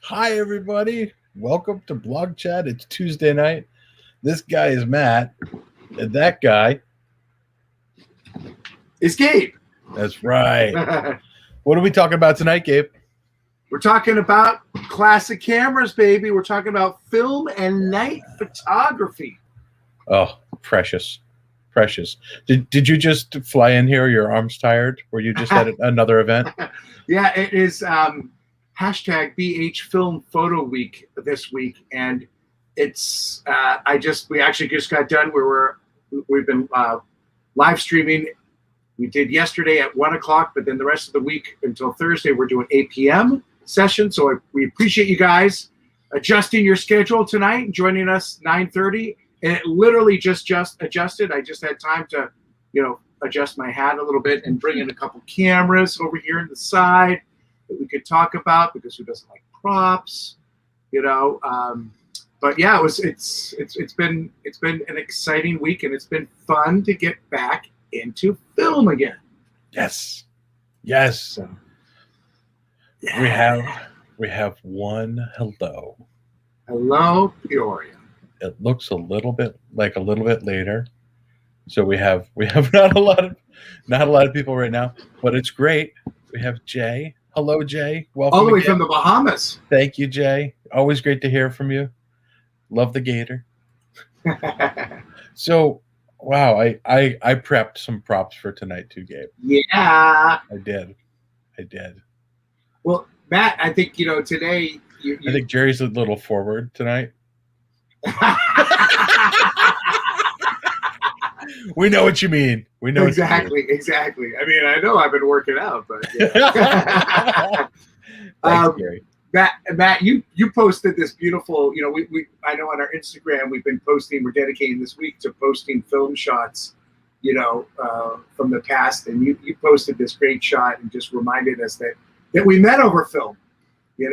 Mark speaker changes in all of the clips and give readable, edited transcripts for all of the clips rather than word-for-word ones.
Speaker 1: Hi, everybody. Welcome to BLOGCHAT. It's Tuesday night. This guy is Matt, and that guy
Speaker 2: is Gabe.
Speaker 1: That's right. What are we talking about tonight, Gabe?
Speaker 2: We're talking about classic cameras, baby. We're talking about film and night photography.
Speaker 1: Oh, precious. Precious. Did you just fly in here? Your arms tired? Were you just at another event?
Speaker 2: Yeah, it is hashtag BH Film Photo Week this week, and it's we actually just got done. We've been live streaming. We did yesterday at 1 o'clock, but then the rest of the week until Thursday we're doing 8 p.m. session. So we appreciate you guys adjusting your schedule tonight and joining us 9:30. And it literally just adjusted. I just had time to, adjust my hat a little bit and bring in a couple cameras over here on the side that we could talk about, because who doesn't like props, But yeah, it's been an exciting week, and it's been fun to get back into film again.
Speaker 1: Yes. So,
Speaker 2: yeah.
Speaker 1: we have one hello.
Speaker 2: Hello, Peoria.
Speaker 1: It looks a little bit later, so we have not a lot of people right now, but it's great. We have Jay. Hello, Jay. Welcome.
Speaker 2: All the way from the Bahamas.
Speaker 1: Thank you, Jay. Always great to hear from you. Love the gator. So, wow, I prepped some props for tonight too, Gabe.
Speaker 2: Yeah,
Speaker 1: I did.
Speaker 2: Well, Matt, I think today.
Speaker 1: I think Jerry's a little forward tonight. We know what you mean. We know
Speaker 2: exactly. I mean, I know I've been working out, but
Speaker 1: Thanks, Gary.
Speaker 2: Matt, you posted this beautiful. I know on our Instagram we've been posting. We're dedicating this week to posting film shots, from the past, and you posted this great shot and just reminded us that we met over film. We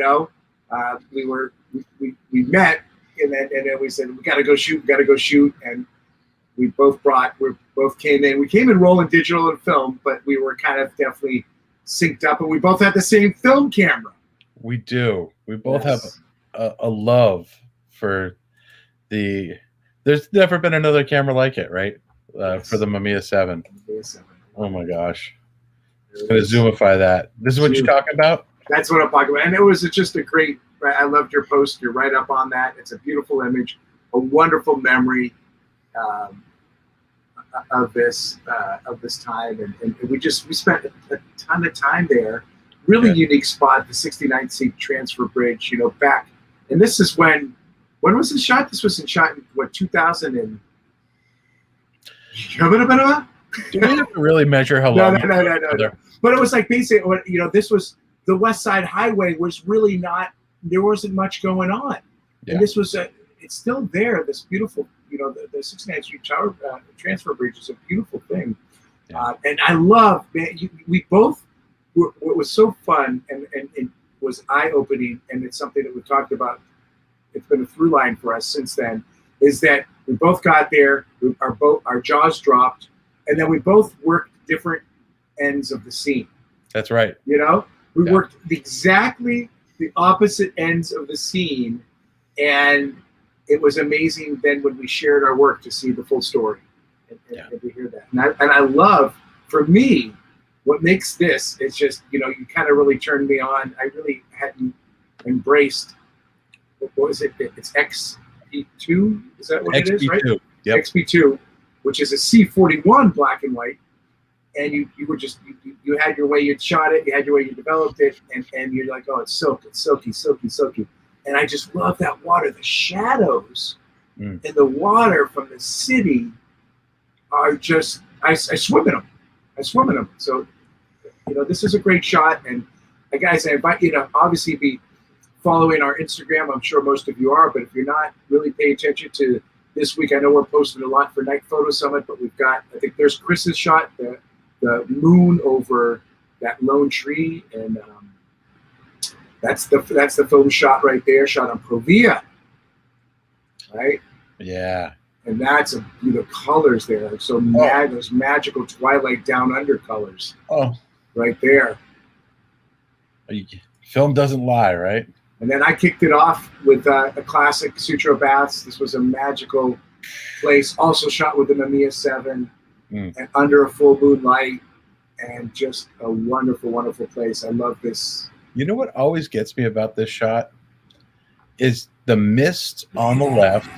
Speaker 2: met. And then we said, we got to go shoot. And we both came in. We came in rolling digital and film, but we were kind of definitely synced up, and we both had the same film camera.
Speaker 1: We do. We both have a love for there's never been another camera like it, right? For the Mamiya 7. Oh my gosh. I'm going to zoomify that. This is what you're talking about?
Speaker 2: That's what I'm talking about. And it was just a great, I loved your post. You're right up on that. It's a beautiful image, a wonderful memory of this time, and we spent a ton of time there. Really unique spot, the 69th Street transfer bridge. Back, and this is when was this shot? This was shot in what, 2000 and.
Speaker 1: Do we have to really measure how long?
Speaker 2: No. But it was like basically, this was the West Side Highway was really not. There wasn't much going on, and this was it's still there. This beautiful, the 69th Street Tower transfer bridge is a beautiful thing, and I love. Man, we both. What was so fun and it was eye opening, and it's something that we've talked about. It's been a through line for us since then. Is that we both got there, our jaws dropped, and then we both worked different ends of the scene.
Speaker 1: That's right.
Speaker 2: We worked exactly the opposite ends of the scene, and it was amazing then when we shared our work to see the full story and to hear that. And I love, for me, what makes this is just, you kind of really turned me on. I really hadn't embraced, what is it? It's XP2, is that what it is, right?
Speaker 1: Yep.
Speaker 2: XP2, which is a C41 black and white. And you were just, you had your way you shot it, you had your way you developed it, and you're like, oh, it's silky. And I just love that water. The shadows in the water from the city are just, I swim in them. So, this is a great shot. And guys, I invite you to obviously be following our Instagram. I'm sure most of you are, but if you're not, really pay attention to this week. I know we're posting a lot for Night Photo Summit, but we've got, I think there's Chris's shot, the moon over that lone tree, and that's the film shot right there, shot on Provia, right?
Speaker 1: Yeah.
Speaker 2: And that's the colors there, like so mad, those magical twilight down under colors.
Speaker 1: Oh,
Speaker 2: right there.
Speaker 1: Film doesn't lie, right?
Speaker 2: And then I kicked it off with a classic Sutro Baths. This was a magical place, also shot with the Mamiya 7 and under a full moonlight, and just a wonderful, wonderful place. I love this.
Speaker 1: You know what always gets me about this shot is the mist on the left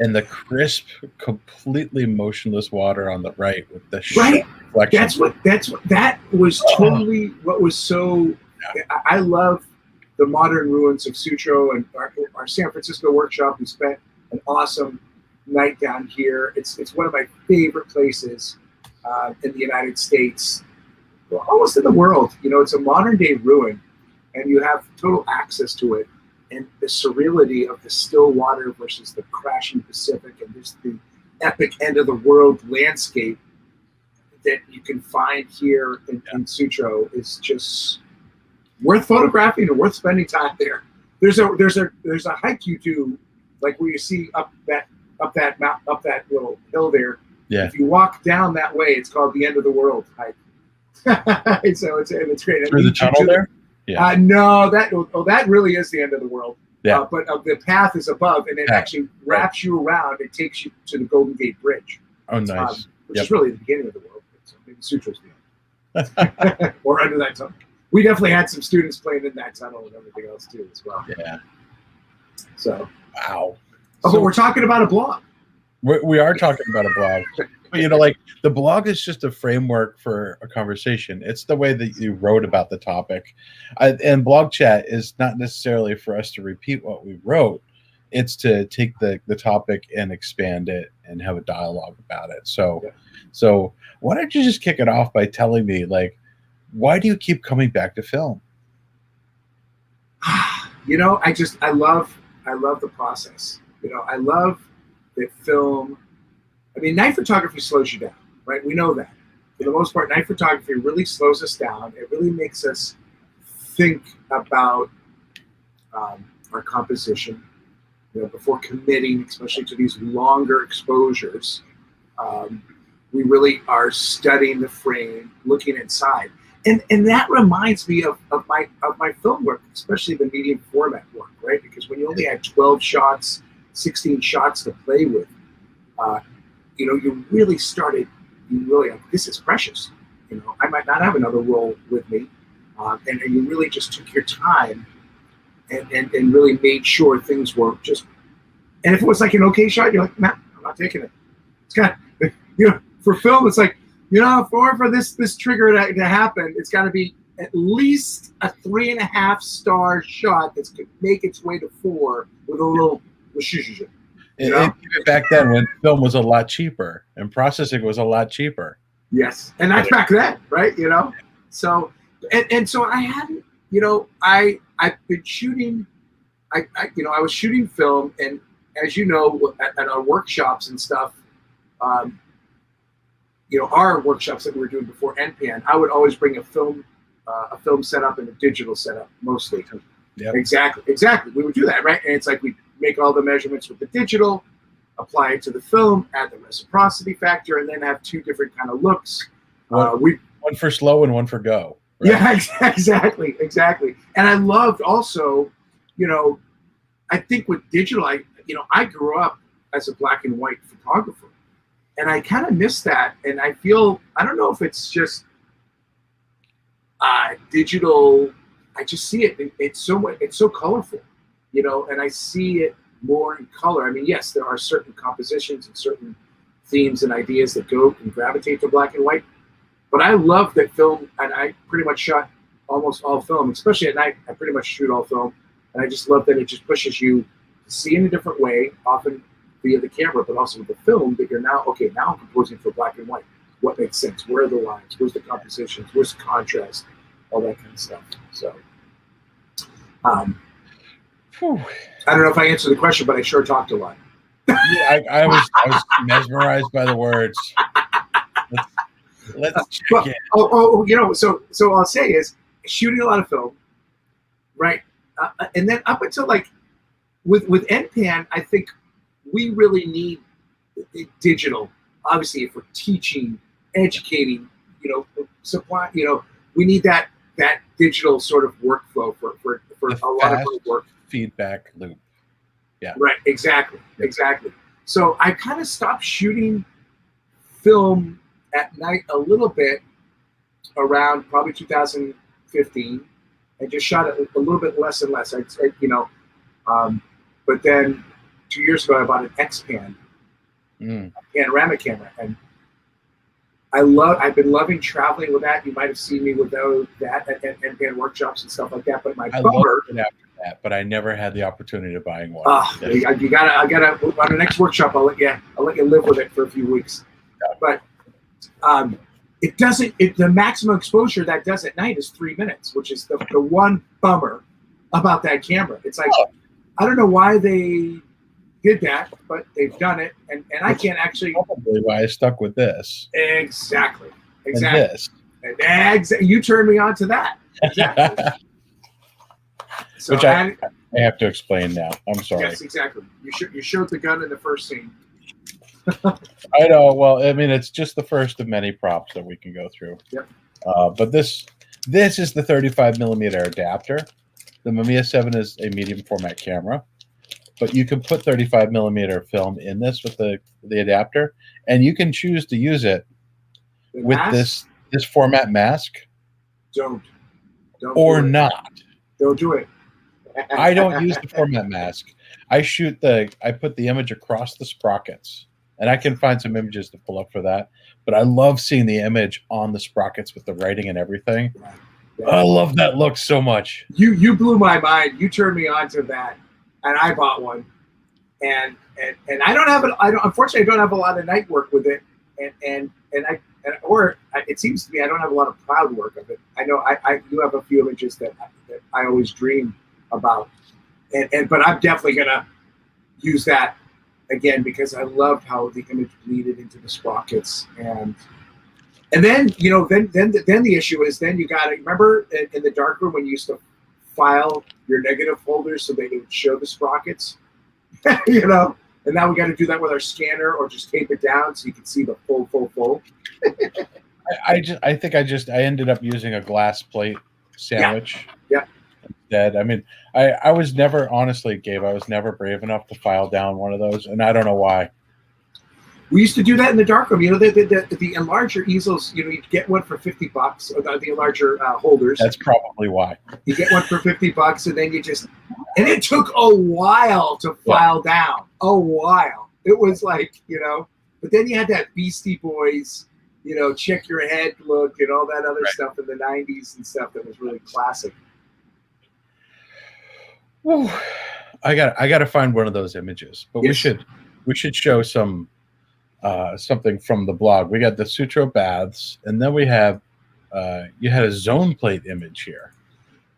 Speaker 1: and the crisp, completely motionless water on the right with the reflection.
Speaker 2: That was totally what was so. I love the modern ruins of Sutro and our San Francisco workshop. We spent an awesome night down here. It's one of my favorite places in the United States, well, almost in the world. You know, it's a modern day ruin, and you have total access to it. And the surreality of the still water versus the crashing Pacific, and just the epic end of the world landscape that you can find here in Sutro is just worth photographing and worth spending time there. There's a hike you do, like where you see up that little hill there.
Speaker 1: Yeah.
Speaker 2: If you walk down that way, it's called the End of the World hike. So it's great.
Speaker 1: Through the tunnel there?
Speaker 2: Yeah. No, that really is the end of the world.
Speaker 1: Yeah.
Speaker 2: But the path is above, and it actually wraps you around. It takes you to the Golden Gate Bridge.
Speaker 1: Oh, nice.
Speaker 2: Which is really the beginning of the world. So maybe Sutro's the end. Or under that tunnel. We definitely had some students playing in that tunnel and everything else too, as well.
Speaker 1: Yeah.
Speaker 2: So.
Speaker 1: Wow.
Speaker 2: But we're talking about a blog.
Speaker 1: We are talking about a blog. But, you know, like the blog is just a framework for a conversation. It's the way that you wrote about the topic. And BLOGCHAT is not necessarily for us to repeat what we wrote. It's to take the topic and expand it and have a dialogue about it. So why don't you just kick it off by telling me, like, why do you keep coming back to film?
Speaker 2: You know, I love the process. You know, I love that film. I mean, night photography slows you down, right? We know that. For the most part, night photography really slows us down. It really makes us think about our composition, you know, before committing, especially to these longer exposures. We really are studying the frame, looking inside. And that reminds me of my film work, especially the medium format work, right? Because when you only had 12 shots, 16 shots to play with, you know, you really like, this is precious. You know, I might not have another roll with me. And you really just took your time and really made sure things were just, and if it was like an okay shot, you're like, nah, I'm not taking it. It's kind of, you know, for film, it's like, you know, for this trigger to happen, it's got to be at least a 3.5-star shot that's going to make its way to 4 with a little shushu. You know?
Speaker 1: Back then, when film was a lot cheaper and processing was a lot cheaper.
Speaker 2: Yes, and that's back then, right? You know, so and so I hadn't, you know, I've been shooting. I was shooting film, and as you know, at our workshops and stuff, you know, our workshops that we were doing before NPN, I would always bring a film setup and a digital setup mostly.
Speaker 1: Yep.
Speaker 2: Exactly. We would do that, right? And it's like we make all the measurements with the digital, apply it to the film, add the reciprocity factor, and then have 2 different kind of looks.
Speaker 1: One for slow and one for go. Right?
Speaker 2: Yeah, exactly. And I loved also, you know, I think with digital, I grew up as a black and white photographer, and I kind of miss that. And I feel, I don't know if it's just digital. I just see it. It's so colorful, you know, and I see it more in color. I mean, yes, there are certain compositions and certain themes and ideas that go and gravitate to black and white, but I love that film, and I pretty much shot almost all film, especially at night. I pretty much shoot all film, and I just love that it just pushes you to see in a different way, often via the camera, but also with the film, that you're now, okay, now I'm composing for black and white. What makes sense? Where are the lines? Where's the compositions? Where's the contrast? All that kind of stuff. So, I don't know if I answered the question, but I sure talked a lot.
Speaker 1: Yeah, I was mesmerized by the words. Let's check it.
Speaker 2: You know, so I'll say is shooting a lot of film, right? And then up until like with NPAN, I think we really need digital. Obviously, if we're teaching, educating, you know, supply, you know, we need that digital sort of workflow for a lot of our work.
Speaker 1: feedback loop. Yeah.
Speaker 2: Right. Exactly. Exactly. So I kind of stopped shooting film at night a little bit around probably 2015. I just shot it a little bit less and less. But then 2 years ago, I bought an X-Pan panoramic camera, and I've been loving traveling with that. You might have seen me with that and workshops and stuff like that. But I
Speaker 1: loved it after that, but I never had the opportunity of buying one.
Speaker 2: I gotta on the next workshop. I'll let you live with it for a few weeks. But it doesn't. The maximum exposure that does at night is 3 minutes, which is the one bummer about that camera. It's like I don't know why they did that, but they've done it, and I can't actually.
Speaker 1: Probably why I stuck with this.
Speaker 2: Exactly.
Speaker 1: And this.
Speaker 2: You turned me on to that. Exactly. So
Speaker 1: which I have to explain now. I'm sorry.
Speaker 2: Yes, exactly. You showed the gun in the first scene.
Speaker 1: I know. Well, I mean, it's just the first of many props that we can go through.
Speaker 2: Yep.
Speaker 1: But this is the 35mm adapter. The Mamiya 7 is a medium format camera, but you can put 35mm film in this with the adapter, and you can choose to use it with this format mask.
Speaker 2: Don't
Speaker 1: or
Speaker 2: do it.
Speaker 1: Not.
Speaker 2: Don't do it.
Speaker 1: I don't use the format mask. I put the image across the sprockets, and I can find some images to pull up for that. But I love seeing the image on the sprockets with the writing and everything. Yeah. I love that look so much.
Speaker 2: You blew my mind. You turned me on to that, and I bought one. And I don't have unfortunately I don't have a lot of night work with it, or it seems to me I don't have a lot of proud work of it. I know I do have a few images that I always dream about, but I'm definitely gonna use that again because I loved how the image bleeded into the sprockets, and then then the issue is then you gotta remember in the darkroom when you used to file your negative folders so they would show the sprockets, and now we got to do that with our scanner or just tape it down so you can see the full.
Speaker 1: I think I ended up using a glass plate sandwich.
Speaker 2: Yeah.
Speaker 1: Instead, I mean, I was never, honestly, Gabe, I was never brave enough to file down one of those, and I don't know why.
Speaker 2: We used to do that in the darkroom. The enlarger easels, you get one for $50, or the enlarger holders.
Speaker 1: That's probably why.
Speaker 2: You get one for $50, and then and it took a while to file down. A while. It was like, but then you had that Beastie Boys, check your head look and all that other stuff in the 90s and stuff that was really classic.
Speaker 1: Whew. I got to find one of those images, but we should show some something from the blog. We got the Sutro baths, and then we have you had a zone plate image here.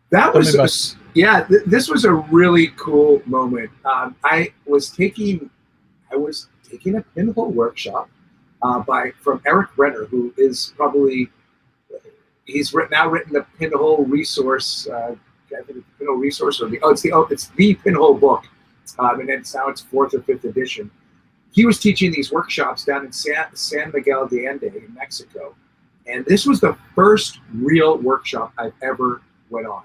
Speaker 2: That was this was a really cool moment. I was taking a pinhole workshop from Eric Renner, who is probably he's now written the pinhole resource. I think it's the pinhole resource it's the pinhole book, and it's now its 4th or 5th edition. He was teaching these workshops down in San Miguel de Allende in Mexico, and this was the first real workshop I've ever went on.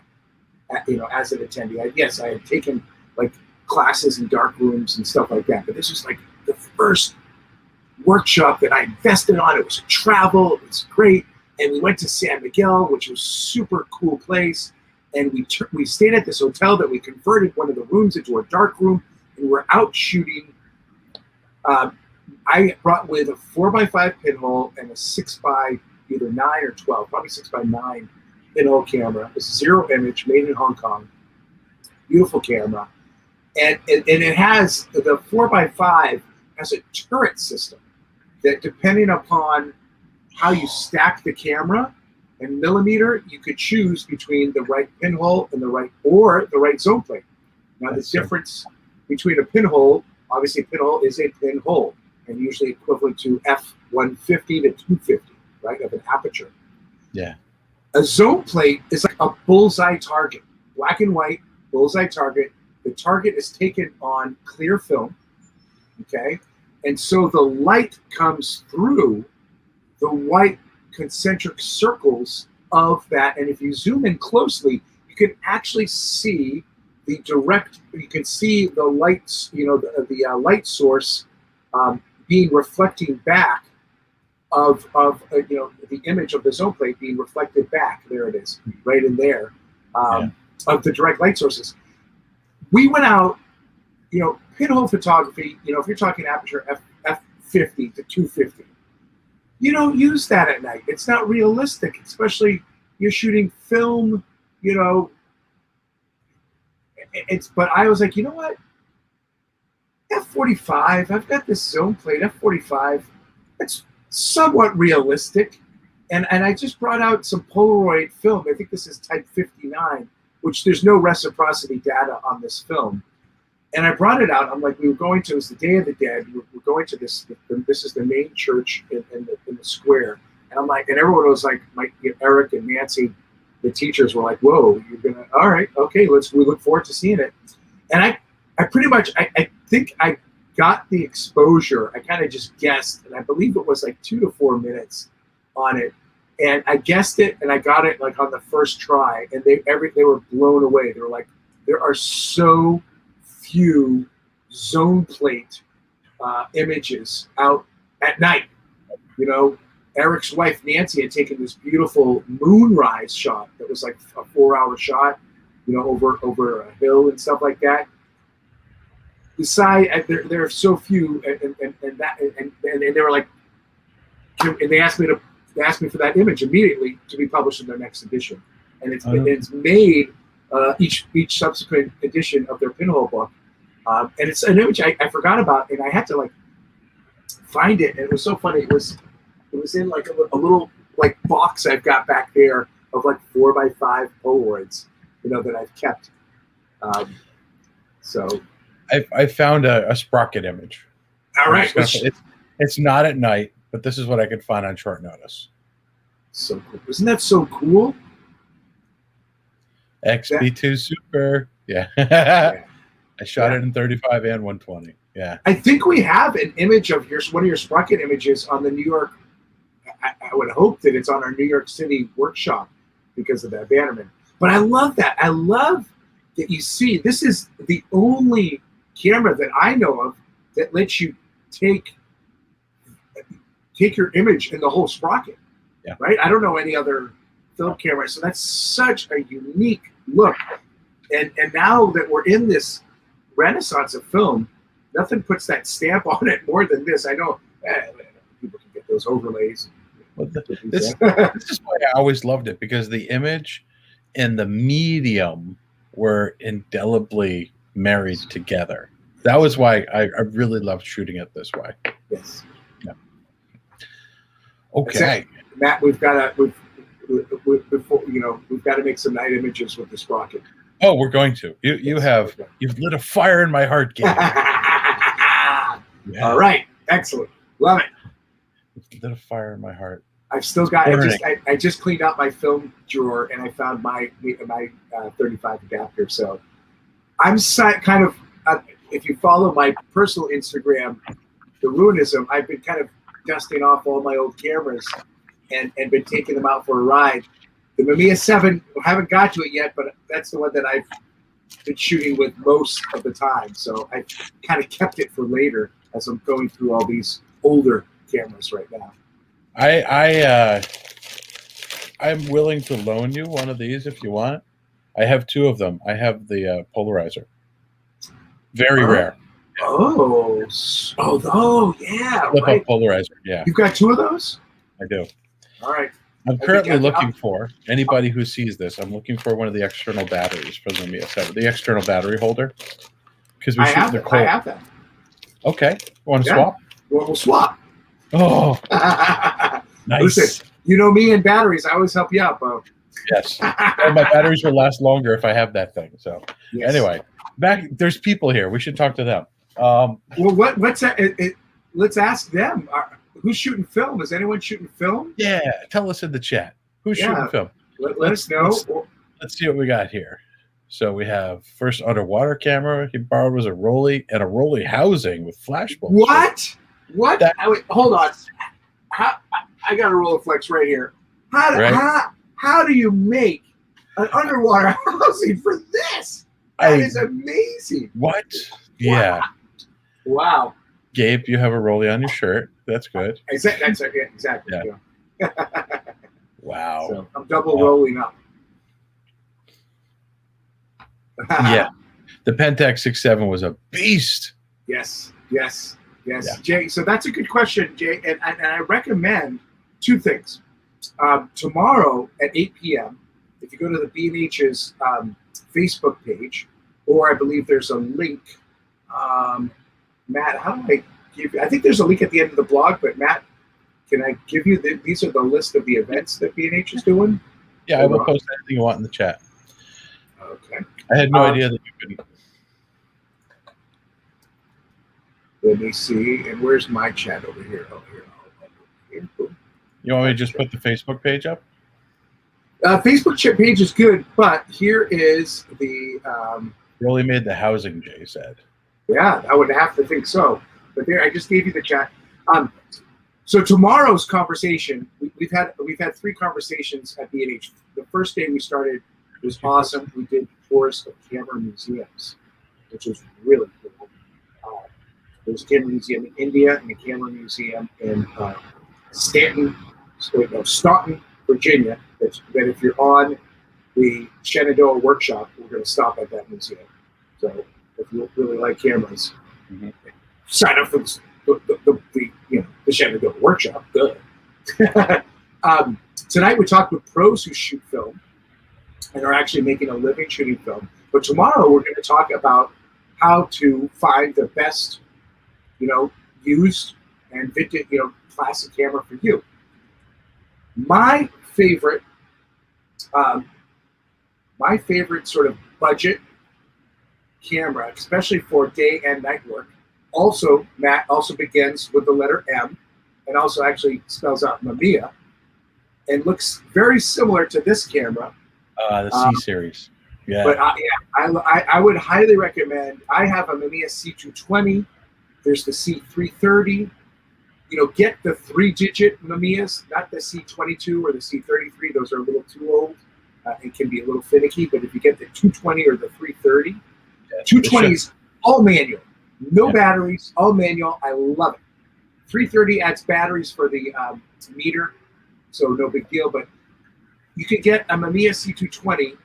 Speaker 2: As an attendee, I had taken like classes in dark rooms and stuff like that, but this was like the first workshop that I invested on. It was travel, it was great, and we went to San Miguel, which was a super cool place, and we stayed at this hotel that we converted one of the rooms into a dark room, and we're out shooting. I brought with a 4x5 pinhole and a 6x either 9 or 12, probably 6x9 pinhole camera. It's zero image, made in Hong Kong. Beautiful camera. And it has, the 4x5 has a turret system that depending upon how you stack the camera and millimeter, you could choose between the right pinhole and the right zone plate. Now the difference between a pinhole, obviously a pinhole is a pinhole and usually equivalent to f150 to 250, right, of an aperture.
Speaker 1: Yeah.
Speaker 2: A zone plate is like a bullseye target, black and white bullseye target. The target is taken on clear film, okay? And so the light comes through the white concentric circles of that. And if you zoom in closely, you can actually see the direct, you can see the lights, the light source being reflecting back of the image of the zone plate being reflected back. There it is, right in there, of the direct light sources. We went out, pinhole photography. If you're talking aperture f50 to 250, you don't use that at night. It's not realistic, especially you're shooting film. But I was like, you know what? F45. I've got this zone plate f45. It's somewhat realistic, and I just brought out some Polaroid film. I think this is type 59, which there's no reciprocity data on this film. And I brought it out. I'm like, it was the Day of the Dead. We're going to this. This is the main church in the square. And I'm like, and everyone was like, Eric and Nancy, the teachers were like, whoa, you're gonna, all right, okay, we look forward to seeing it. And I pretty much, I think I got the exposure. I kind of just guessed, and I believe it was like 2 to 4 minutes on it. And I guessed it, and I got it like on the first try, and they were blown away. They were like, there are so few zone plate images out at night. Eric's wife Nancy had taken this beautiful moonrise shot that was like a 4-hour shot, over a hill and stuff like that. Besides, there are so few, and they were like, and they asked me for that image immediately to be published in their next edition, and it's made each subsequent edition of their pinhole book, and it's an image I forgot about, and I had to like find it, and it was so funny. It was in like a little like box I've got back there of like 4x5 Polaroids, that I've kept. So
Speaker 1: I found a sprocket image.
Speaker 2: All right,
Speaker 1: it's not at night, but this is what I could find on short notice.
Speaker 2: So cool. Isn't that so cool?
Speaker 1: XB2 Super. Yeah. I shot it in 35 and 120. Yeah.
Speaker 2: I think we have an image of one of your sprocket images on the New York. I would hope that it's on our New York City workshop because of that Bannerman. But I love that. I love that you see this is the only camera that I know of that lets you take your image in the whole sprocket.
Speaker 1: Yeah.
Speaker 2: Right? I don't know any other film camera. So that's such a unique look. And now that we're in this renaissance of film, nothing puts that stamp on it more than this. I know people can get those overlays.
Speaker 1: This is why I always loved it, because the image and the medium were indelibly married together. That was why I really loved shooting it this way.
Speaker 2: Yes.
Speaker 1: Yeah. Okay,
Speaker 2: Matt, we've got to make some night images with the sprocket.
Speaker 1: Oh, we're going to. You've lit a fire in my heart, Gabe.
Speaker 2: Yeah. All right, excellent, love it.
Speaker 1: You've lit a fire in my heart.
Speaker 2: I've still got. I just cleaned out my film drawer and I found my 35 adapter. So I'm kind of. If you follow my personal Instagram, The Ruinism, I've been kind of dusting off all my old cameras and been taking them out for a ride. The Mamiya 7, I haven't got to it yet, but that's the one that I've been shooting with most of the time. So I kind of kept it for later as I'm going through all these older cameras right now.
Speaker 1: I'm willing to loan you one of these if you want. I have 2 of them. I have the polarizer. Very rare.
Speaker 2: Oh, yeah.
Speaker 1: Flip up polarizer. Yeah.
Speaker 2: You've got 2 of those?
Speaker 1: I do.
Speaker 2: All right.
Speaker 1: I'm currently looking for anybody who sees this. I'm looking for one of the external batteries for the Mamiya 7, the external battery holder, because we shoot the cold.
Speaker 2: I have that.
Speaker 1: Okay, want to swap?
Speaker 2: Well, we'll swap.
Speaker 1: Oh, nice.
Speaker 2: Listen, you know me and batteries. I always help you out, Bo.
Speaker 1: Yes, and my batteries will last longer if I have that thing. So anyway, there's people here. We should talk to them.
Speaker 2: Well, what's that? Let's ask them. Who's shooting film? Is anyone shooting film?
Speaker 1: Yeah, tell us in the chat. Who's shooting film?
Speaker 2: Let us know.
Speaker 1: Let's see what we got here. So we have first underwater camera he borrowed was a Rolly and a Rolly housing with flash bulbs.
Speaker 2: What? Hold on. I got a Rolleiflex right here. How do you make an underwater housing for this? That is amazing.
Speaker 1: What? Yeah.
Speaker 2: Wow.
Speaker 1: Gabe, you have a rollie on your shirt. That's good.
Speaker 2: Exactly. Yeah.
Speaker 1: Wow.
Speaker 2: So I'm double rolling up.
Speaker 1: Yeah. The Pentax 6.7 was a beast.
Speaker 2: Yes. Yeah. Jay, so that's a good question, Jay. And I recommend two things. Tomorrow at 8 p.m., if you go to the B&H's Facebook page, or I believe there's a link. Matt, how do I give you? I think there's a link at the end of the blog, but Matt, can I give you these are the list of the events that B&H is doing?
Speaker 1: Yeah, I will post anything you want in the chat.
Speaker 2: Okay.
Speaker 1: I had no idea that you could.
Speaker 2: Let me see. And where's my chat over here? Here.
Speaker 1: You want me to just put the Facebook page up?
Speaker 2: Facebook chat page is good, but here is the.
Speaker 1: Really made the housing, Jay said.
Speaker 2: Yeah, I would have to think so. But there, I just gave you the chat. So tomorrow's conversation, we've had 3 conversations at B&H. The first day we started was awesome. We did tours of camera museums, which was really cool. There was a camera museum in India and a camera museum in Staunton, Virginia. That if you're on the Shenandoah workshop, we're going to stop at that museum. So if you really like cameras, sign up for the Shenandoah workshop. Good. Tonight we talked with pros who shoot film and are actually making a living shooting film. But tomorrow we're going to talk about how to find the best, used and vintage, classic camera for you. My favorite sort of budget camera, especially for day and night work, Matt begins with the letter M, and also actually spells out Mamiya, and looks very similar to this camera.
Speaker 1: The C series. Yeah.
Speaker 2: But I would highly recommend. I have a Mamiya C220. There's the C330. Get the 3-digit Mamiyas, not the C22 or the C33. Those are a little too old. It can be a little finicky. But if you get the 220 or the 330, 220 is all manual, no batteries, all manual. I love it. 330 adds batteries for the meter, so no big deal. But you could get a Mamiya C220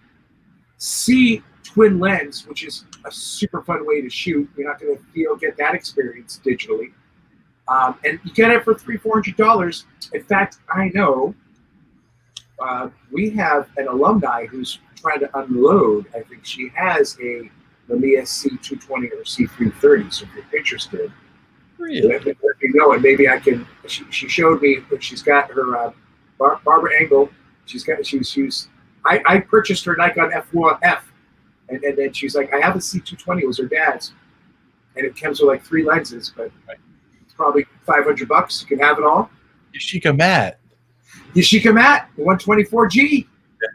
Speaker 2: C twin lens, which is a super fun way to shoot. You're not going to get that experience digitally. And you get it for $300-400. In fact, I know we have an alumni who's trying to unload. I think she has a Mamiya C220 or C330. So if you're interested,
Speaker 1: really,
Speaker 2: let me know, and maybe I can. She showed me that she's got her Barbara Engel. I purchased her Nikon F1F, and then she's like, I have a C220. It was her dad's, and it comes with like 3 lenses, but it's probably $500. You can have it all.
Speaker 1: Yashica Matte,
Speaker 2: 124G.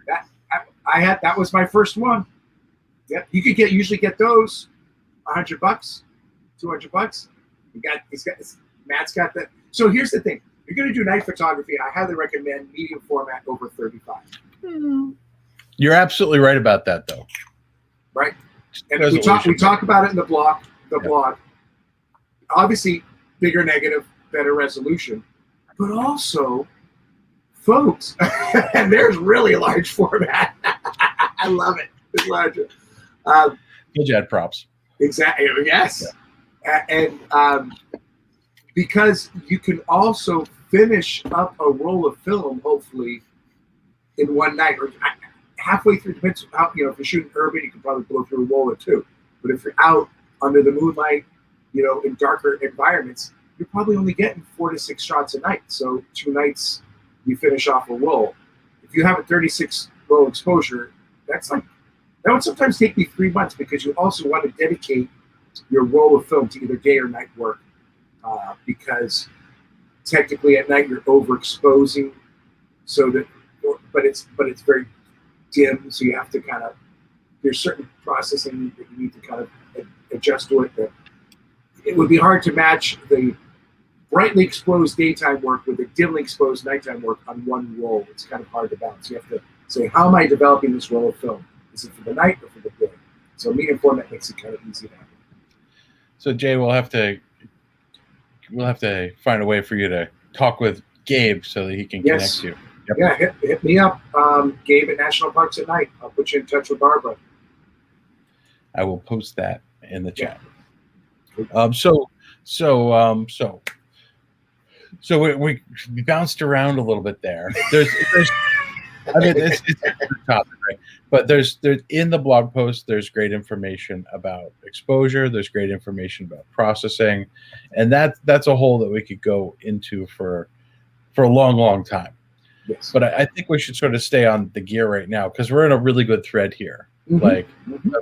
Speaker 2: Yeah. That was my first one. Yep, you could usually get those $100, $200. Matt's got that. So here's the thing: if you're going to do night photography, I highly recommend medium format over 35.
Speaker 1: You're absolutely right about that, though.
Speaker 2: Right, and we talk about it in the blog. Blog, obviously, bigger negative, better resolution, but also, folks, and there's really large format. I love it. It's larger.
Speaker 1: Good job, props.
Speaker 2: Exactly. Yes. Yeah. And because you can also finish up a roll of film, hopefully, in one night or halfway through. Depends how, if you're shooting urban, you can probably blow through a roll or 2. But if you're out under the moonlight, in darker environments, you're probably only getting 4 to 6 shots a night. So 2 nights, you finish off a roll. If you have a 36 roll exposure, that would sometimes take me 3 months, because you also want to dedicate your roll of film to either day or night work, because technically at night you're overexposing, but it's very dim, so you have to there's certain processing that you need to kind of adjust to it. That it would be hard to match the brightly exposed daytime work with the dimly exposed nighttime work on one roll. It's kind of hard to balance. You have to say, how am I developing this roll of film? Is it for the night or for the day? So medium format makes it kind of easy now.
Speaker 1: So Jay, we'll have to find a way for you to talk with Gabe so that he can connect you.
Speaker 2: Yep. Yeah, hit me up, Gabe at National Parks at Night. I'll put you in touch with Barbara.
Speaker 1: I will post that in the chat.
Speaker 2: Yeah.
Speaker 1: So we bounced around a little bit there. There's I mean, it's a topic, right? But there's in the blog post, there's great information about exposure. There's great information about processing, and that's a hole that we could go into for a long time.
Speaker 2: Yes.
Speaker 1: But I think we should sort of stay on the gear right now because we're in a really good thread here. Like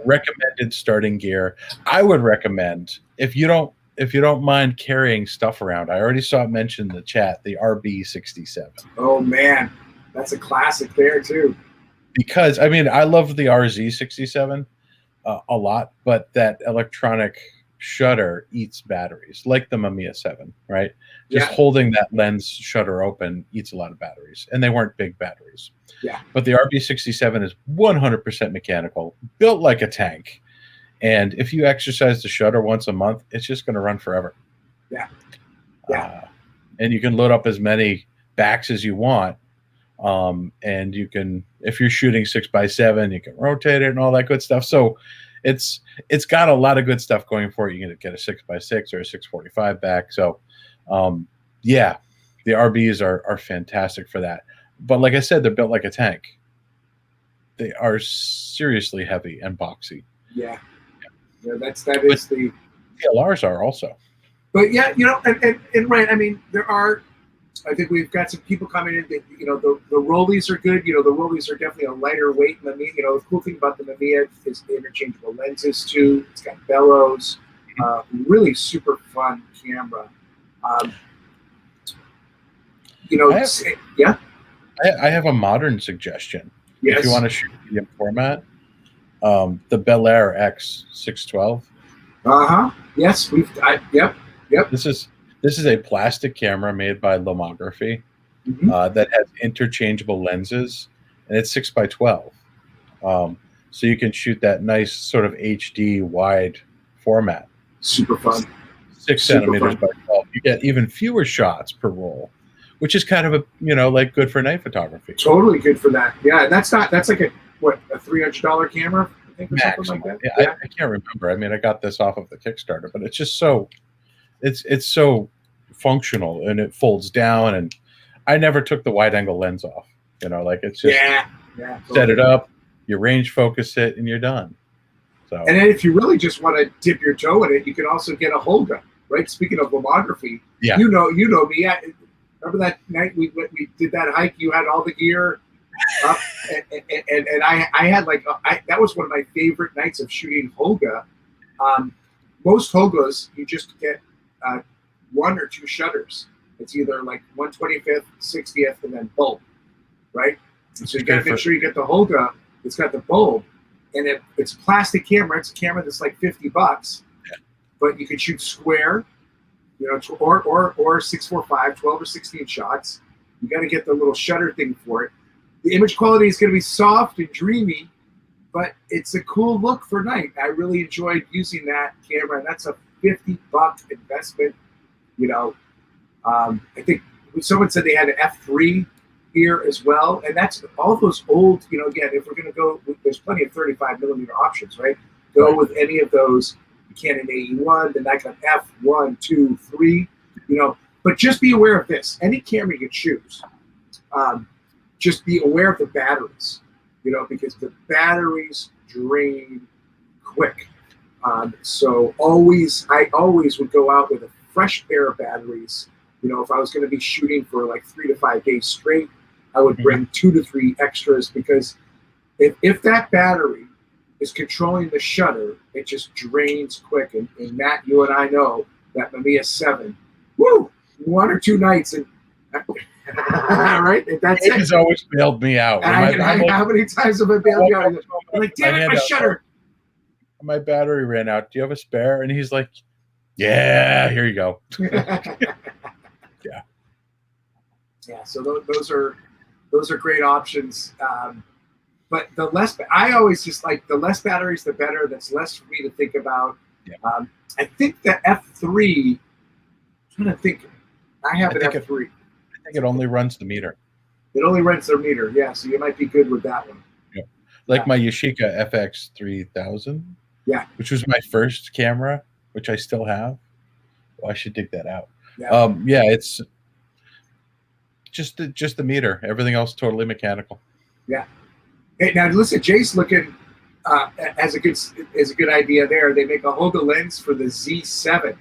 Speaker 1: recommended starting gear. I would recommend if you don't mind carrying stuff around. I already saw it mentioned in the chat, the RB67.
Speaker 2: Oh man, that's a classic there too.
Speaker 1: Because I mean, I love the RZ67 a lot, but that electronic shutter eats batteries, like the Mamiya 7, right? Just holding that lens shutter open eats a lot of batteries, and they weren't big batteries.
Speaker 2: Yeah.
Speaker 1: But the RB67 is 100% mechanical, built like a tank. And if you exercise the shutter once a month, it's just going to run forever.
Speaker 2: Yeah. Yeah.
Speaker 1: And you can load up as many backs as you want. And you can, if you're shooting 6x7, you can rotate it and all that good stuff. So it's got a lot of good stuff going for it. You can get a 6x6 or a 645 back. So, yeah, the RBs are fantastic for that. But like I said, they're built like a tank. They are seriously heavy and boxy.
Speaker 2: Yeah. Yeah, that is the
Speaker 1: TLRs are also.
Speaker 2: But yeah, you know, and right, I mean, I think we've got some people coming in that, you know, the rollies are good. You know, the rollies are definitely a lighter weight Mamiya. You know, the cool thing about the Mamiya is the interchangeable lenses too. It's got bellows. Really super fun camera. You know,
Speaker 1: I have a modern suggestion.
Speaker 2: Yes.
Speaker 1: If you want to shoot medium format, the Bel Air X612.
Speaker 2: Yes, yep.
Speaker 1: This is a plastic camera made by Lomography that has interchangeable lenses, and it's 6x12. So you can shoot that nice sort of HD wide format.
Speaker 2: Super fun.
Speaker 1: 6 centimeters by 12. You get even fewer shots per roll, which is kind of a, you know, like good for night photography.
Speaker 2: Totally good for that. Yeah, that's like a $300 camera, I think, or
Speaker 1: Max,
Speaker 2: something like that.
Speaker 1: Yeah. I can't remember. I mean, I got this off of the Kickstarter, but it's just so, it's so functional, and it folds down, and I never took the wide angle lens off. You know, like it's just
Speaker 2: totally.
Speaker 1: Set it up, you range focus it, and you're done. So,
Speaker 2: and then if you really just want to dip your toe in it, you can also get a Holga, right? Speaking of Lomography, you know me. Remember that night we did that hike? You had all the gear up, and I had that was one of my favorite nights of shooting Holga. Most Holgas, you just get 1 or 2 shutters. It's either like 1/25th, 60th, and then bulb, right? So you got to make sure you get the Holga. It's got the bulb, and it's a plastic camera. It's a camera that's like $50, but you can shoot square, you know, or 645, 12 or 16 shots. You got to get the little shutter thing for it. The image quality is going to be soft and dreamy, but it's a cool look for night. I really enjoyed using that camera, and that's a $50 investment. You know, I think someone said they had an F3 here as well, and that's all those old. You know, again, if we're going to go, there's plenty of 35mm options, right? Go with any of those. The Canon AE1, the Nikon F1, 2, 3. You know, but just be aware of this. Any camera you choose, just be aware of the batteries. You know, because the batteries drain quick. So I always would go out with a fresh pair of batteries. You know, if I was going to be shooting for like 3 to 5 days straight, I would bring 2 to 3 extras, because if that battery is controlling the shutter, it just drains quick. And Matt, you and I know that Mamiya 7, 1 or 2 nights, and right? That's it.
Speaker 1: He's always bailed me out.
Speaker 2: How many times have I bailed you out? I'm like, damn it, my shutter.
Speaker 1: My battery ran out. Do you have a spare? And he's like, yeah, here you go.
Speaker 2: Yeah. So those are great options. but the less, I always just like the less batteries, the better. That's less for me to think about.
Speaker 1: Yeah.
Speaker 2: I think the F3, I'm trying to think, I have an F3.
Speaker 1: I think it only runs the meter.
Speaker 2: It only runs the meter, yeah, so you might be good with that one.
Speaker 1: Yeah. Like my Yashica FX 3000,
Speaker 2: yeah,
Speaker 1: which was my first camera, which I still have. Well, I should dig that out.
Speaker 2: Yeah,
Speaker 1: yeah, it's just the meter. Everything else totally mechanical.
Speaker 2: Yeah. Hey, now listen, Jace looking as a good idea there. They make a HoloLens for the Z7,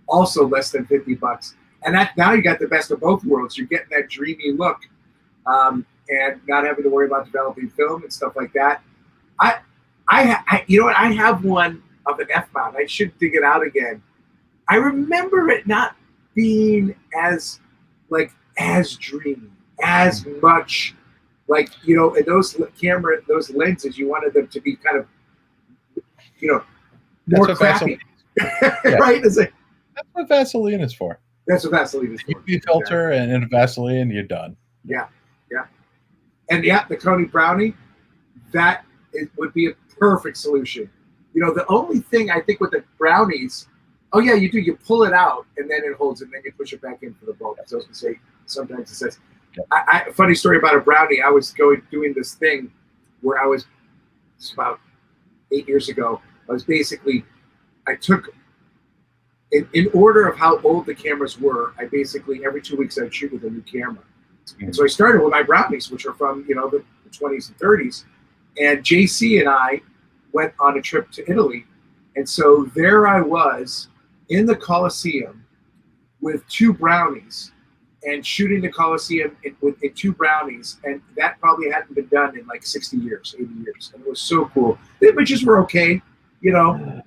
Speaker 2: also less than $50, and that now you got the best of both worlds. You're getting that dreamy look, and not having to worry about developing film and stuff like that. I you know what? I have one of an F mount. I should dig it out again. I remember it not being as dreamy, as much like, you know, in those lenses, you wanted them to be kind of, you know, more crappy. Right? It's like,
Speaker 1: that's what Vaseline is for.
Speaker 2: That's what Vaseline is for.
Speaker 1: UV filter and Vaseline, you're done.
Speaker 2: Yeah, yeah. And yeah, the Coney Brownie, would be a perfect solution. You know, the only thing I think with the brownies, oh yeah, you do. You pull it out and then it holds it, and then you push it back in for the bulb. So I was gonna say, sometimes it says. A funny story about a brownie. I was doing this thing where it's about 8 years ago. I took, in order of how old the cameras were, I basically every 2 weeks I'd shoot with a new camera. And so I started with my brownies, which are from, you know, the 20s and 30s. And JC and I went on a trip to Italy. And so there I was in the Colosseum with 2 brownies and shooting the Colosseum with 2 brownies. And that probably hadn't been done in like 60 years, 80 years. And it was so cool. The images were okay. You know,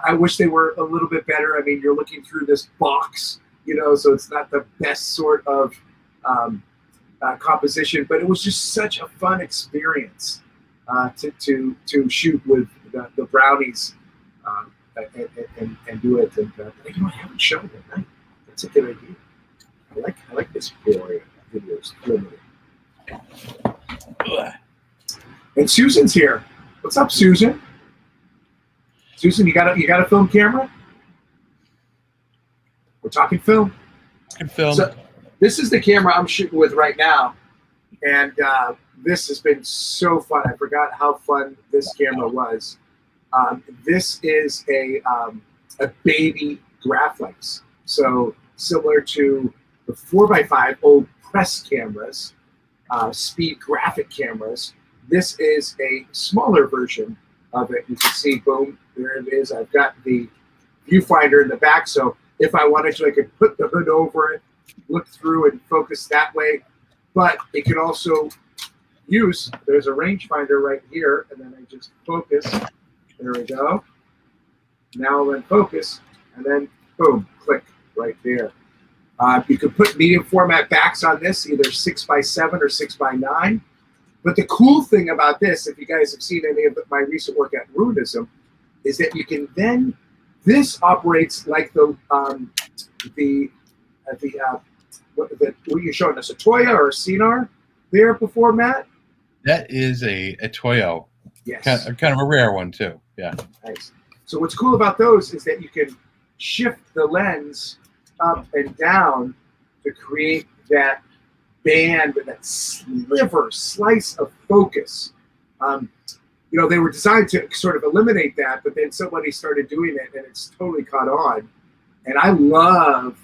Speaker 2: I wish they were a little bit better. I mean, you're looking through this box, you know, so it's not the best sort of composition, but it was just such a fun experience to shoot with the brownies and do it. And you know, I haven't shown it. Right? That's a good idea. I like this for videos. And Susan's here. What's up, Susan? Susan, you got a film camera? We're talking film. So this is the camera I'm shooting with right now, and this has been so fun. I forgot how fun this camera was. This is a baby Graflex, so similar to the 4x5 old press cameras, speed graphic cameras. This is a smaller version of it. You can see, boom, there it is. I've got the viewfinder in the back, so if I wanted to, I could put the hood over it, look through and focus that way. But it can also use, there's a rangefinder right here, and then I just focus. There we go. Now I'll then focus, and then boom, click right there. You could put medium format backs on this, either 6x7 or 6x9. But the cool thing about this, if you guys have seen any of my recent work at Ruinism, is that you can then, this operates like what you're showing us, a Toya or a Cinar there before, Matt?
Speaker 1: That is a Toyo.
Speaker 2: Yes.
Speaker 1: Kind of a rare one too. Yeah.
Speaker 2: Nice. So what's cool about those is that you can shift the lens up and down to create that band, that slice of focus. You know, they were designed to sort of eliminate that, but then somebody started doing it, and it's totally caught on. And I love,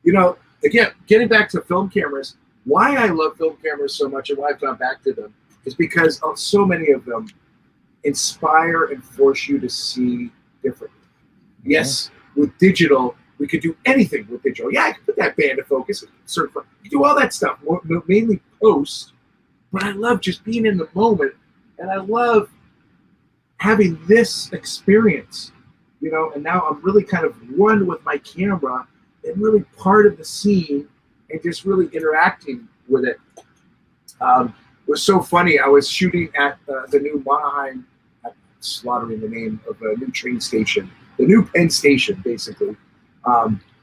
Speaker 2: you know, again, getting back to film cameras, why I love film cameras so much and why I've gone back to them is because so many of them inspire and force you to see differently. Yes, with digital, we could do anything with digital. Yeah, I could put that band of focus, you do all that stuff, mainly post, but I love just being in the moment, and I love having this experience, you know, and now I'm really kind of one with my camera and really part of the scene and just really interacting with it. It was so funny. I was shooting at the new Monaheim, I'm slaughtering the name of a new train station, the new Penn Station, basically,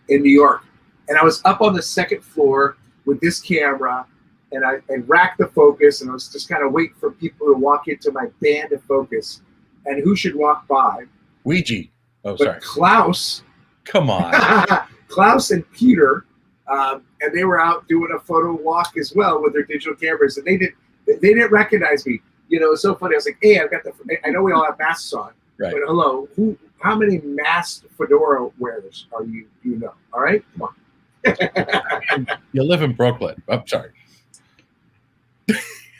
Speaker 2: in New York. And I was up on the second floor with this camera, and rack the focus, and I was just kind of waiting for people to walk into my band of focus, and who should walk by?
Speaker 1: Ouija. Oh,
Speaker 2: But
Speaker 1: sorry.
Speaker 2: Klaus.
Speaker 1: Come on.
Speaker 2: Klaus and Peter, and they were out doing a photo walk as well with their digital cameras, and they didn't recognize me. You know, it's so funny. I was like, "Hey, I've got the. I know we all have masks on,
Speaker 1: Right.
Speaker 2: but hello, how many masked fedora wearers are you? You know, all right, come on."
Speaker 1: You live in Brooklyn. I'm sorry.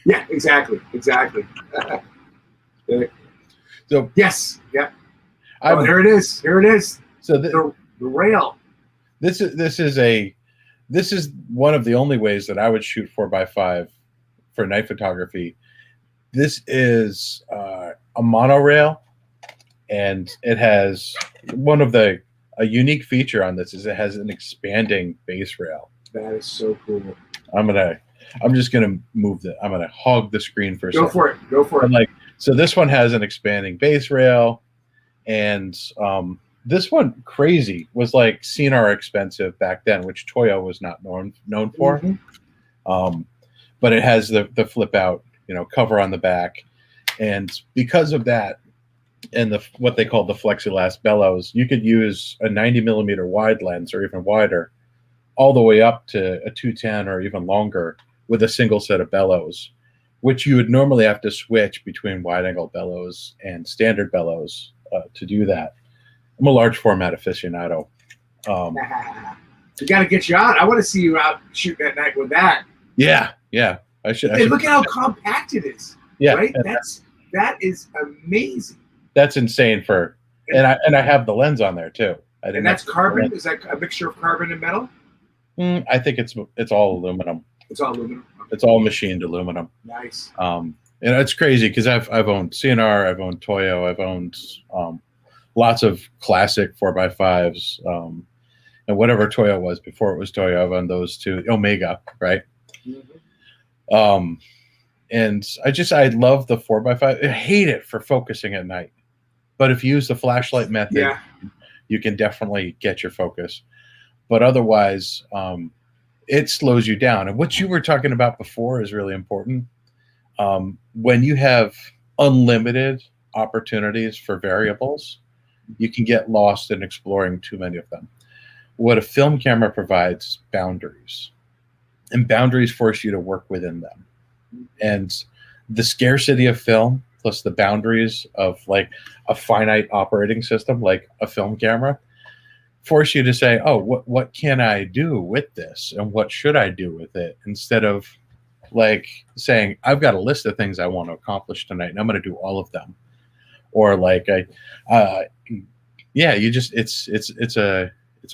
Speaker 2: Yeah, exactly.
Speaker 1: So
Speaker 2: Yes, yeah. Oh, here it is.
Speaker 1: So
Speaker 2: The rail.
Speaker 1: This is one of the only ways that I would shoot 4x5 for night photography. This is a monorail, and it has a unique feature on this is it has an expanding base rail.
Speaker 2: That is so cool.
Speaker 1: I'm just gonna I'm gonna hog the screen for a second.
Speaker 2: Go for it.
Speaker 1: So this one has an expanding base rail, and this one crazy was like CNR expensive back then, which Toyo was not known for.
Speaker 2: Mm-hmm.
Speaker 1: But it has the flip out, cover on the back, and because of that, and what they call the flexilast bellows, you could use a 90mm wide lens or even wider, all the way up to a 210 or even longer with a single set of bellows, which you would normally have to switch between wide angle bellows and standard bellows to do that. I'm a large format aficionado.
Speaker 2: We got to get you out. I want to see you out shooting at night with that.
Speaker 1: Yeah. I should.
Speaker 2: Look at how compact it is.
Speaker 1: Yeah,
Speaker 2: right. That is amazing.
Speaker 1: That's insane and I have the lens on there too.
Speaker 2: And that's carbon. Is that a mixture of carbon and metal?
Speaker 1: I think it's all aluminum.
Speaker 2: It's all aluminum.
Speaker 1: It's all machined aluminum.
Speaker 2: Nice.
Speaker 1: And it's crazy because I've owned CNR, I've owned Toyo, I've owned lots of classic 4x5s, and whatever Toyo was before it was Toyo. I've owned those too. Omega, right? Mm-hmm. And I love the 4x5. I hate it for focusing at night, but if you use the flashlight method, you can definitely get your focus. But otherwise, it slows you down. And what you were talking about before is really important. When you have unlimited opportunities for variables, you can get lost in exploring too many of them. What a film camera provides boundaries, and boundaries force you to work within them. And the scarcity of film plus the boundaries of like a finite operating system, like a film camera, force you to say, oh, what can I do with this? And what should I do with it? Instead of like saying, I've got a list of things I want to accomplish tonight, and I'm going to do all of them. Or like, it's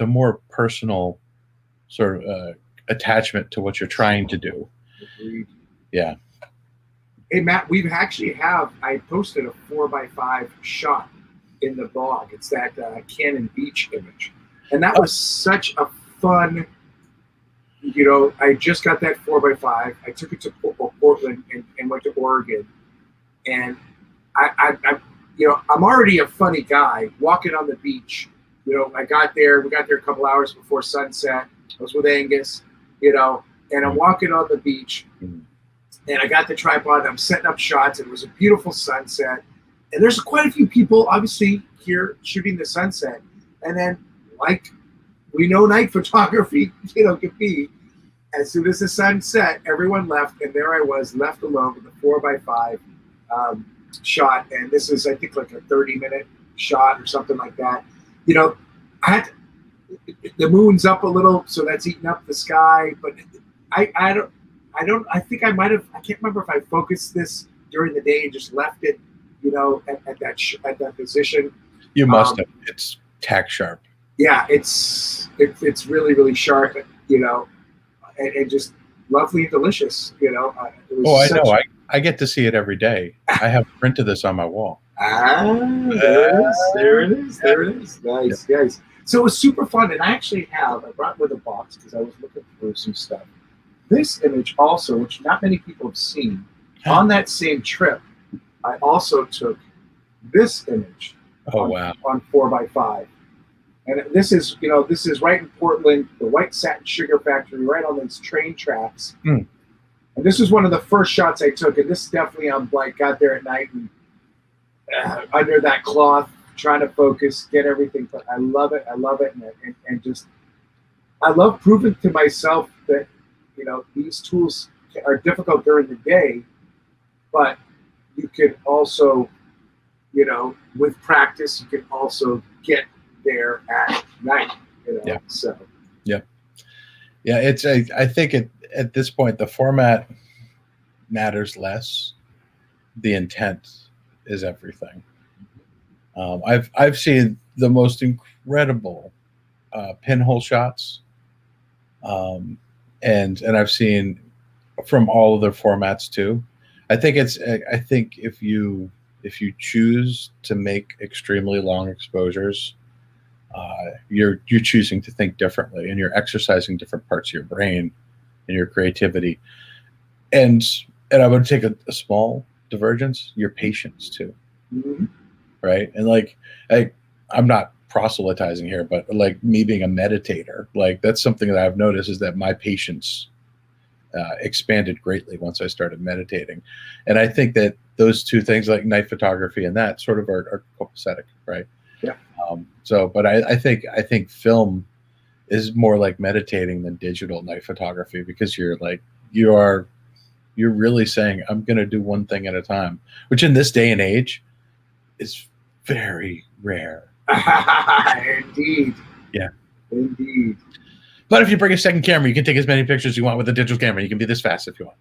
Speaker 1: a more personal sort of attachment to what you're trying to do.
Speaker 2: Agreed.
Speaker 1: Yeah.
Speaker 2: Hey, Matt, I posted a 4x5 shot in the blog. It's that Cannon Beach image. And that was such a fun, I just got that 4x5. I took it to Portland and went to Oregon. And I'm already a funny guy walking on the beach. We got there a couple hours before sunset. I was with Angus, and I'm walking on the beach, and I got the tripod, and I'm setting up shots, and it was a beautiful sunset. And there's quite a few people, obviously, here shooting the sunset. And then, like we know night photography, can be, as soon as the sun set, everyone left, and there I was, left alone with a 4x5 shot. And this is, I think, like a 30-minute shot or something like that. The moon's up a little, so that's eating up the sky. But I can't remember if I focused this during the day and just left it, at that position.
Speaker 1: You must have. It's tack sharp.
Speaker 2: Yeah, it's really, really sharp, and just lovely and delicious,
Speaker 1: I know. I get to see it every day. I have a print of this on my wall.
Speaker 2: There it is. Nice. So it was super fun, and I brought with a box because I was looking for some stuff. This image also, which not many people have seen, on that same trip, I also took this image on 4x5. And this is right in Portland, the White Satin Sugar Factory, right on these train tracks. And And this was one of the first shots I took, and this definitely I'm like got there at night and under that cloth, trying to focus, get everything. But I love it, and just I love proving to myself that these tools are difficult during the day, but you can also, with practice, you can also get there at night.
Speaker 1: Yeah.
Speaker 2: So.
Speaker 1: Yeah, it's I think at this point the format matters less. The intent is everything. I've seen the most incredible pinhole shots, and I've seen from all other formats too. I think if you choose to make extremely long exposures, you're choosing to think differently, and you're exercising different parts of your brain and your creativity. And I would take a small divergence, your patience too.
Speaker 2: Mm-hmm.
Speaker 1: Right? And like I'm not proselytizing here, but like me being a meditator, like that's something that I've noticed is that my patience expanded greatly once I started meditating. And I think that those two things, like night photography and that, sort of are copacetic, right?
Speaker 2: Yeah.
Speaker 1: But I think film is more like meditating than digital night photography, because you're really saying, I'm going to do one thing at a time, which in this day and age is very rare.
Speaker 2: Indeed.
Speaker 1: Yeah.
Speaker 2: Indeed.
Speaker 1: But if you bring a second camera, you can take as many pictures as you want with a digital camera. You can be this fast if you want.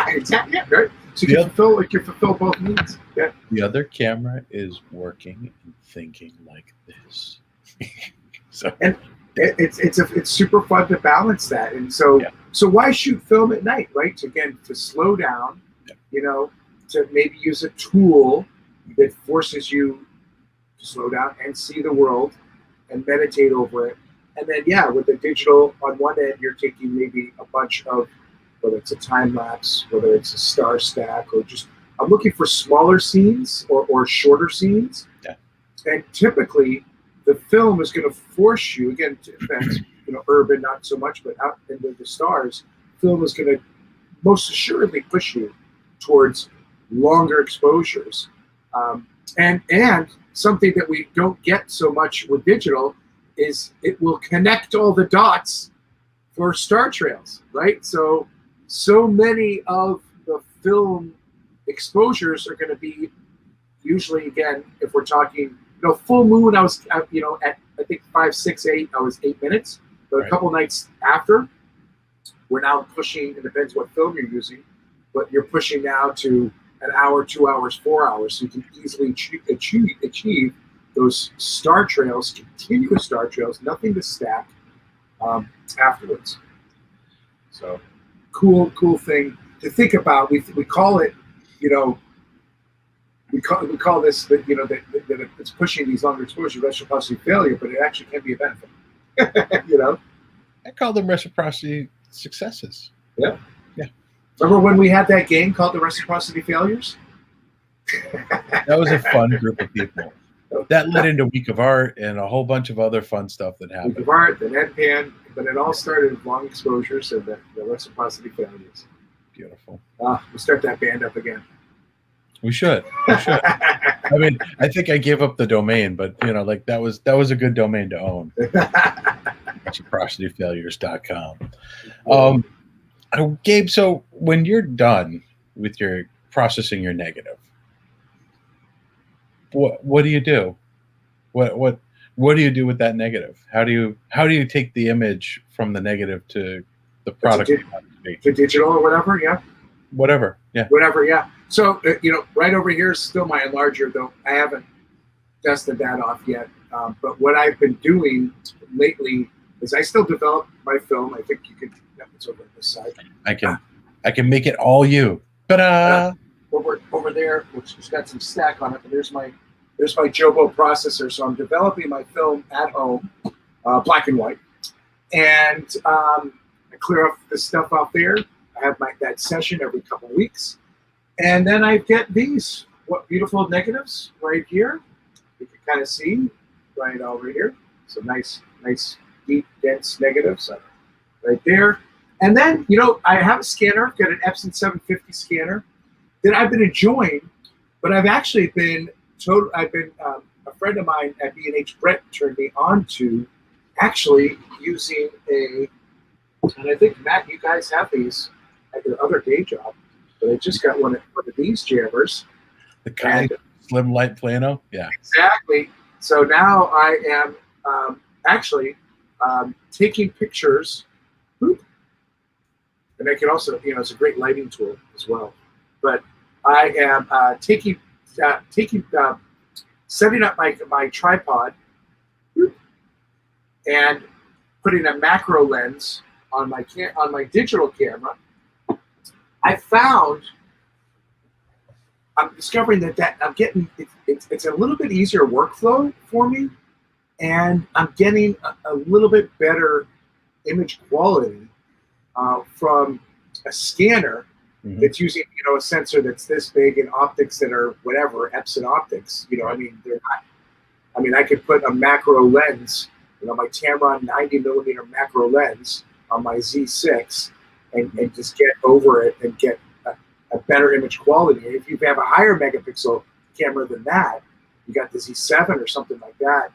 Speaker 2: Exactly. Yeah, right. So you can fulfill both needs. Yeah.
Speaker 1: The other camera is working and thinking like this. So
Speaker 2: and it's super fun to balance that. And so so why shoot film at night, right? To slow down, to maybe use a tool that forces you to slow down and see the world and meditate over it. And then, with the digital, on one end, you're taking maybe a bunch of, whether it's a time lapse, whether it's a star stack, or just, I'm looking for smaller scenes or shorter scenes.
Speaker 1: Yeah.
Speaker 2: And typically, the film is going to force you, again, it depends, urban, not so much, but out into the stars, film is going to most assuredly push you towards longer exposures. And something that we don't get so much with digital is it will connect all the dots for star trails, right? So many of the film exposures are going to be usually, again, if we're talking, full moon, I was, at I think 5, 6, 8, I was 8 minutes. But a couple nights after, we're now pushing, it depends what film you're using, but you're pushing now to an hour, 2 hours, 4 hours. So you can easily achieve those star trails, continuous star trails, nothing to stack afterwards. So cool thing to think about. We call it, we call this that it's pushing these longer exposures, reciprocity failure, but it actually can be a benefit.
Speaker 1: I call them reciprocity successes.
Speaker 2: Yeah.
Speaker 1: Yeah.
Speaker 2: Remember when we had that game called the Reciprocity Failures?
Speaker 1: That was a fun group of people. That led into Week of Art and a whole bunch of other fun stuff that happened.
Speaker 2: Week of Art, the NetPan, but it all started with long exposures and the Reciprocity Failures.
Speaker 1: Beautiful.
Speaker 2: We'll start that band up again.
Speaker 1: We should. I mean, I think I gave up the domain, but that was a good domain to own. reciprocityfailures.com. Gabe, so when you're done with your processing your negative, what do you do? What do you do with that negative? How do you take the image from the negative to the product
Speaker 2: to digital or whatever? Yeah.
Speaker 1: Whatever. Yeah.
Speaker 2: Whatever. Yeah. So right over here is still my enlarger, though I haven't dusted that off yet. But what I've been doing lately is I still develop my film. I think you could. It's over on this side.
Speaker 1: I can make it all you. Ta-da!
Speaker 2: Over there, which has got some stack on it. But there's my Jobo processor. So I'm developing my film at home, black and white, and I clear off the stuff out there. I have that session every couple of weeks, and then I get these beautiful negatives right here. You can kind of see right over here. So nice, deep, dense negatives right there. And then, I have a scanner, got an Epson 750 scanner that I've been enjoying, but I've actually been a friend of mine at B&H, Brett, turned me on to actually using and I think, Matt, you guys have these at your other day job, but I just got one of these jammers.
Speaker 1: The kind of slim light plano? Yeah.
Speaker 2: Exactly. So now I am actually taking pictures, and I can also, it's a great lighting tool as well. But I am setting up my tripod and putting a macro lens on my digital camera. I'm discovering that I'm getting it's a little bit easier workflow for me, and I'm getting a little bit better image quality from a scanner that's using a sensor that's this big and optics that are whatever Epson optics. I mean, they're not. I mean, I could put a macro lens, my Tamron 90mm macro lens on my Z6 and just get over it and get a better image quality. If you have a higher megapixel camera than that, you got the Z7 or something like that,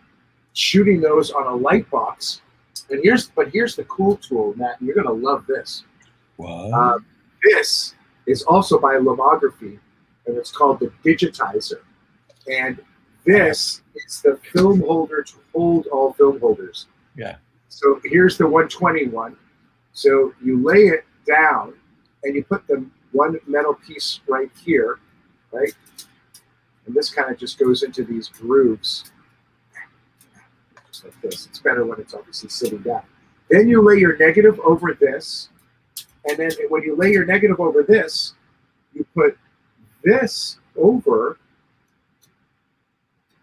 Speaker 2: shooting those on a light box. And here's the cool tool, Matt. You're gonna love this.
Speaker 1: Wow.
Speaker 2: This is also by Lomography, and it's called the Digitizer. And this is the film holder to hold all film holders.
Speaker 1: Yeah.
Speaker 2: So here's the 121. So you lay it down, and you put the one metal piece right here, right? And this kind of just goes into these grooves, just like this. It's better when it's obviously sitting down. Then you lay your negative over this, and then when you lay your negative over this, you put this over,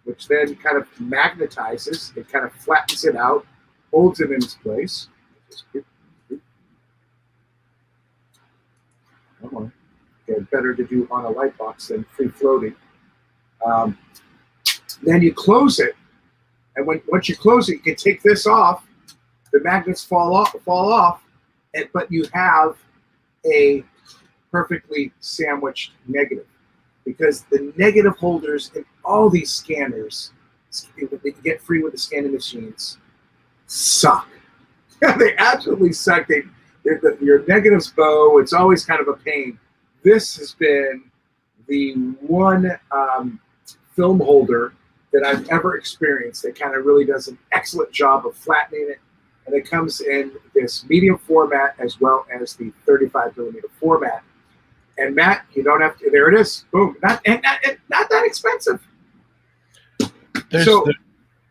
Speaker 2: which then kind of magnetizes. It kind of flattens it out, holds it in its place. Again, better to do on a light box than free floating. Then you close it, and once you close it, you can take this off. The magnets fall off, but you have a perfectly sandwiched negative, because the negative holders in all these scanners that you get free with the scanning machines suck. They absolutely suck. Your negatives bow. It's always kind of a pain. This has been the one film holder that I've ever experienced that kind of really does an excellent job of flattening it. And it comes in this medium format as well as the 35mm format. And Matt, you don't have to. There it is. Boom. Not that expensive.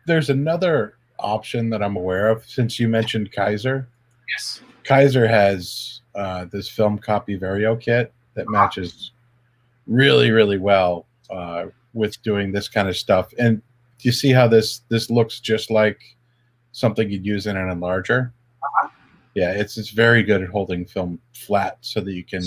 Speaker 1: There's another option that I'm aware of, since you mentioned Kaiser.
Speaker 2: Yes.
Speaker 1: Kaiser has this film copy Vario kit that matches really, really well with doing this kind of stuff. And you see how this looks just like something you'd use in an enlarger? Yeah, it's very good at holding film flat so that you can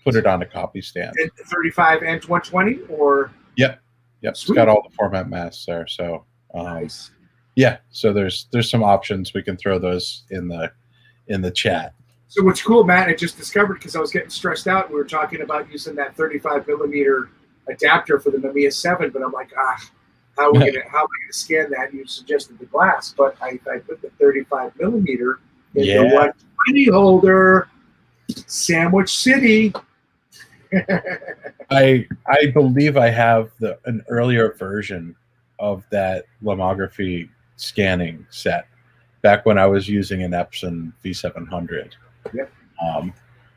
Speaker 1: put it on a copy stand.
Speaker 2: 35 and 120, or?
Speaker 1: Yep. It's got all the format masks there. So
Speaker 2: nice.
Speaker 1: Yeah, so there's some options. We can throw those in the chat.
Speaker 2: So what's cool, Matt, I just discovered, because I was getting stressed out, we were talking about using that 35mm adapter for the Mamiya 7, but I'm like, how am I gonna scan that? You suggested the glass, but I put the 35mm in the 120 holder. Sandwich City.
Speaker 1: I believe I have an earlier version of that Lomography scanning set back when I was using an Epson V700.
Speaker 2: Yep.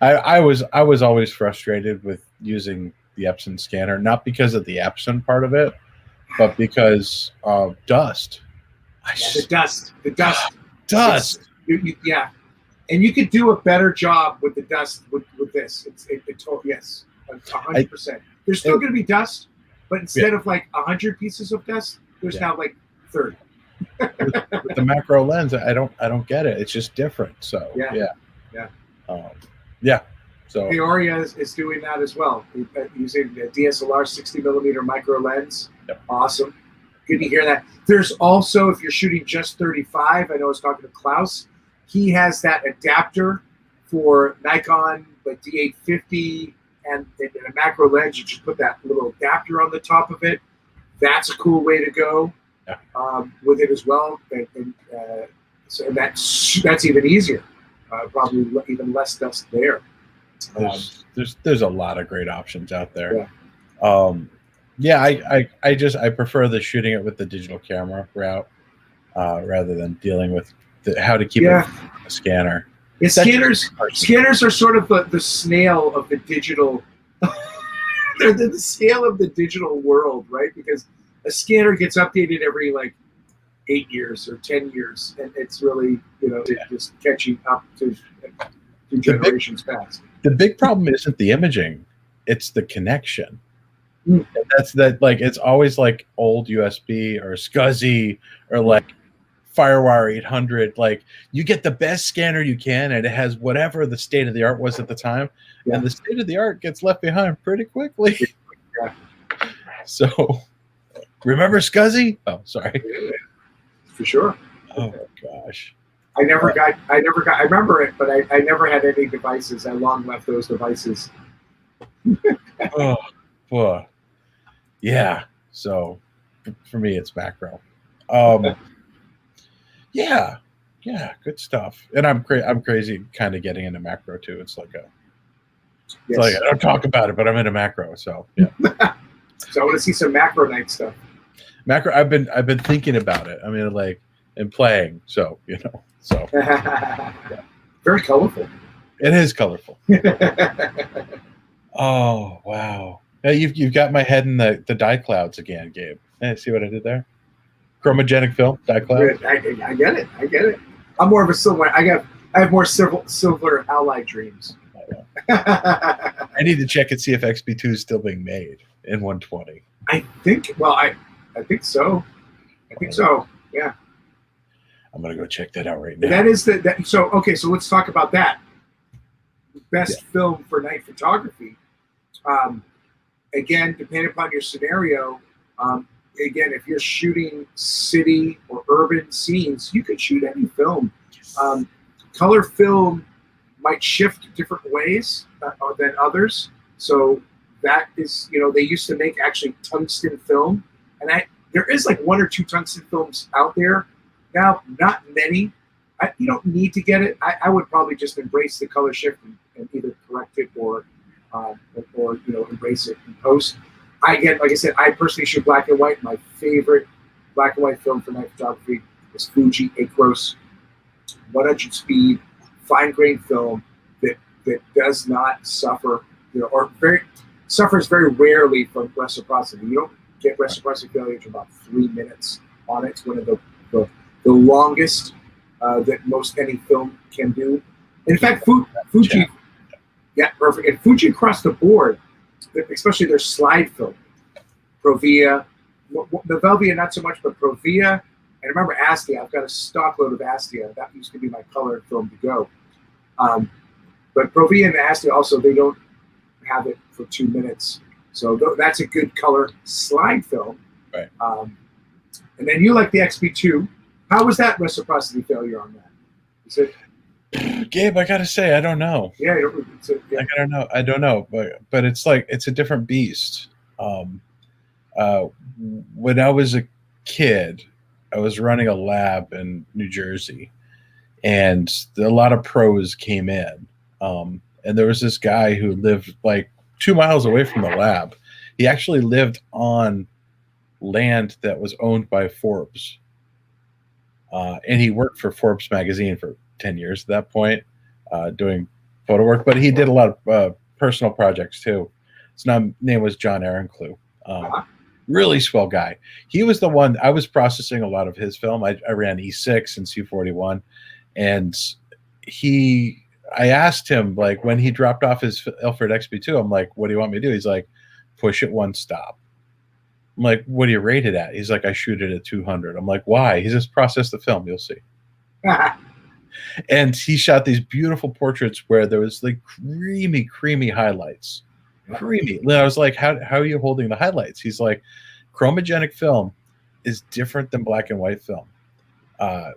Speaker 1: I was always frustrated with using the Epson scanner, not because of the Epson part of it, but because of dust.
Speaker 2: The dust.
Speaker 1: Dust.
Speaker 2: Yeah. And you could do a better job with the dust with this. Yes, 100%. There's still going to be dust, but instead of like 100 pieces of dust, there's now like 30.
Speaker 1: with the macro lens, I don't get it. It's just different. So So
Speaker 2: Peoria is doing that as well, using the DSLR 60mm micro lens.
Speaker 1: Yep.
Speaker 2: Awesome. Good to hear that. There's also, if you're shooting just 35, I know I was talking to Klaus. He has that adapter for Nikon, but D850 and a macro lens, you just put that little adapter on the top of it. That's a cool way to go with it as well. So that's even easier. Probably even less dust there.
Speaker 1: There's a lot of great options out there.
Speaker 2: Yeah.
Speaker 1: I prefer the shooting it with the digital camera route rather than dealing with how to keep it a scanner.
Speaker 2: Yeah, scanners are sort of the snail of the digital. They're the scale of the digital world, right? Because a scanner gets updated every like 8 years or 10 years, and it's really just catching up to generations past.
Speaker 1: The big problem isn't the imaging; it's the connection.
Speaker 2: Mm.
Speaker 1: It's always like old USB or SCSI or like Firewire 800. Like you get the best scanner you can, and it has whatever the state of the art was at the time, and the state of the art gets left behind pretty quickly.
Speaker 2: Yeah.
Speaker 1: So, remember SCSI? Oh, sorry.
Speaker 2: For sure.
Speaker 1: Oh gosh.
Speaker 2: I remember it, but I never had any devices. I long left those devices.
Speaker 1: Boy. Yeah. So for me, it's macro. Yeah, good stuff. And I'm crazy kind of getting into macro too. It's like I don't talk about it, but I'm into macro. So yeah.
Speaker 2: So I want to see some macro night stuff.
Speaker 1: Macro, I've been thinking about it. I mean, like, and playing. So so
Speaker 2: yeah. Very colorful.
Speaker 1: It is colorful. Oh wow! Yeah, you've got my head in the dye clouds again, Gabe. Hey, see what I did there? Chromogenic film, dye clouds.
Speaker 2: I get it. I'm more of a silver. I have more silver allied dreams.
Speaker 1: I need to check and see if XP2 is still being made in 120.
Speaker 2: I think. Well, I think so. I think so. Yeah.
Speaker 1: I'm gonna go check that out right now.
Speaker 2: That is so okay. So let's talk about that. Best film for night photography. Again, depending upon your scenario. Again, if you're shooting city or urban scenes, you could shoot any film. Color film might shift different ways than others. So that is, they used to make actually tungsten film, and there is like 1 or 2 tungsten films out there now. Not many. You don't need to get it. I would probably just embrace the color shift and either correct it or embrace it in post. Like I said, I personally shoot black and white. My favorite black and white film for night photography is Fuji Acros 100 speed fine grain film that does not suffer, suffers very rarely from reciprocity. You don't get reciprocity failure to about 3 minutes on it. It's one of the longest that most any film can do. In fact, Fuji, perfect. And Fuji across the board, especially their slide film, Provia, Novelvia not so much, but Provia, and remember Astia. I've got a stock load of Astia. That used to be my color film to go. But Provia and Astia also, they don't have it for 2 minutes. So that's a good color slide film.
Speaker 1: Right.
Speaker 2: And then you like the XP2. How was that reciprocity failure on that? Is it?
Speaker 1: Gabe, I gotta say, I don't know.
Speaker 2: Yeah,
Speaker 1: I don't know, but it's like it's a different beast. When I was a kid, I was running a lab in New Jersey, and a lot of pros came in. And there was this guy who lived like 2 miles away from the lab. He actually lived on land that was owned by Forbes, and he worked for Forbes magazine for 10 years at that point, doing photo work, but he did a lot of personal projects too. His name was John Aaroncleugh. Really swell guy. He was the one, I was processing a lot of his film. I ran E6 and C41, and I asked him, like, when he dropped off his Ilford XP2, I'm like, what do you want me to do? He's like, push it 1 stop. I'm like, what do you rate it at? He's like, I shoot it at 200. I'm like, why? He just processed the film. You'll see. And he shot these beautiful portraits where there was like creamy highlights. Creamy. And I was like, how are you holding the highlights? He's like, chromogenic film is different than black and white film.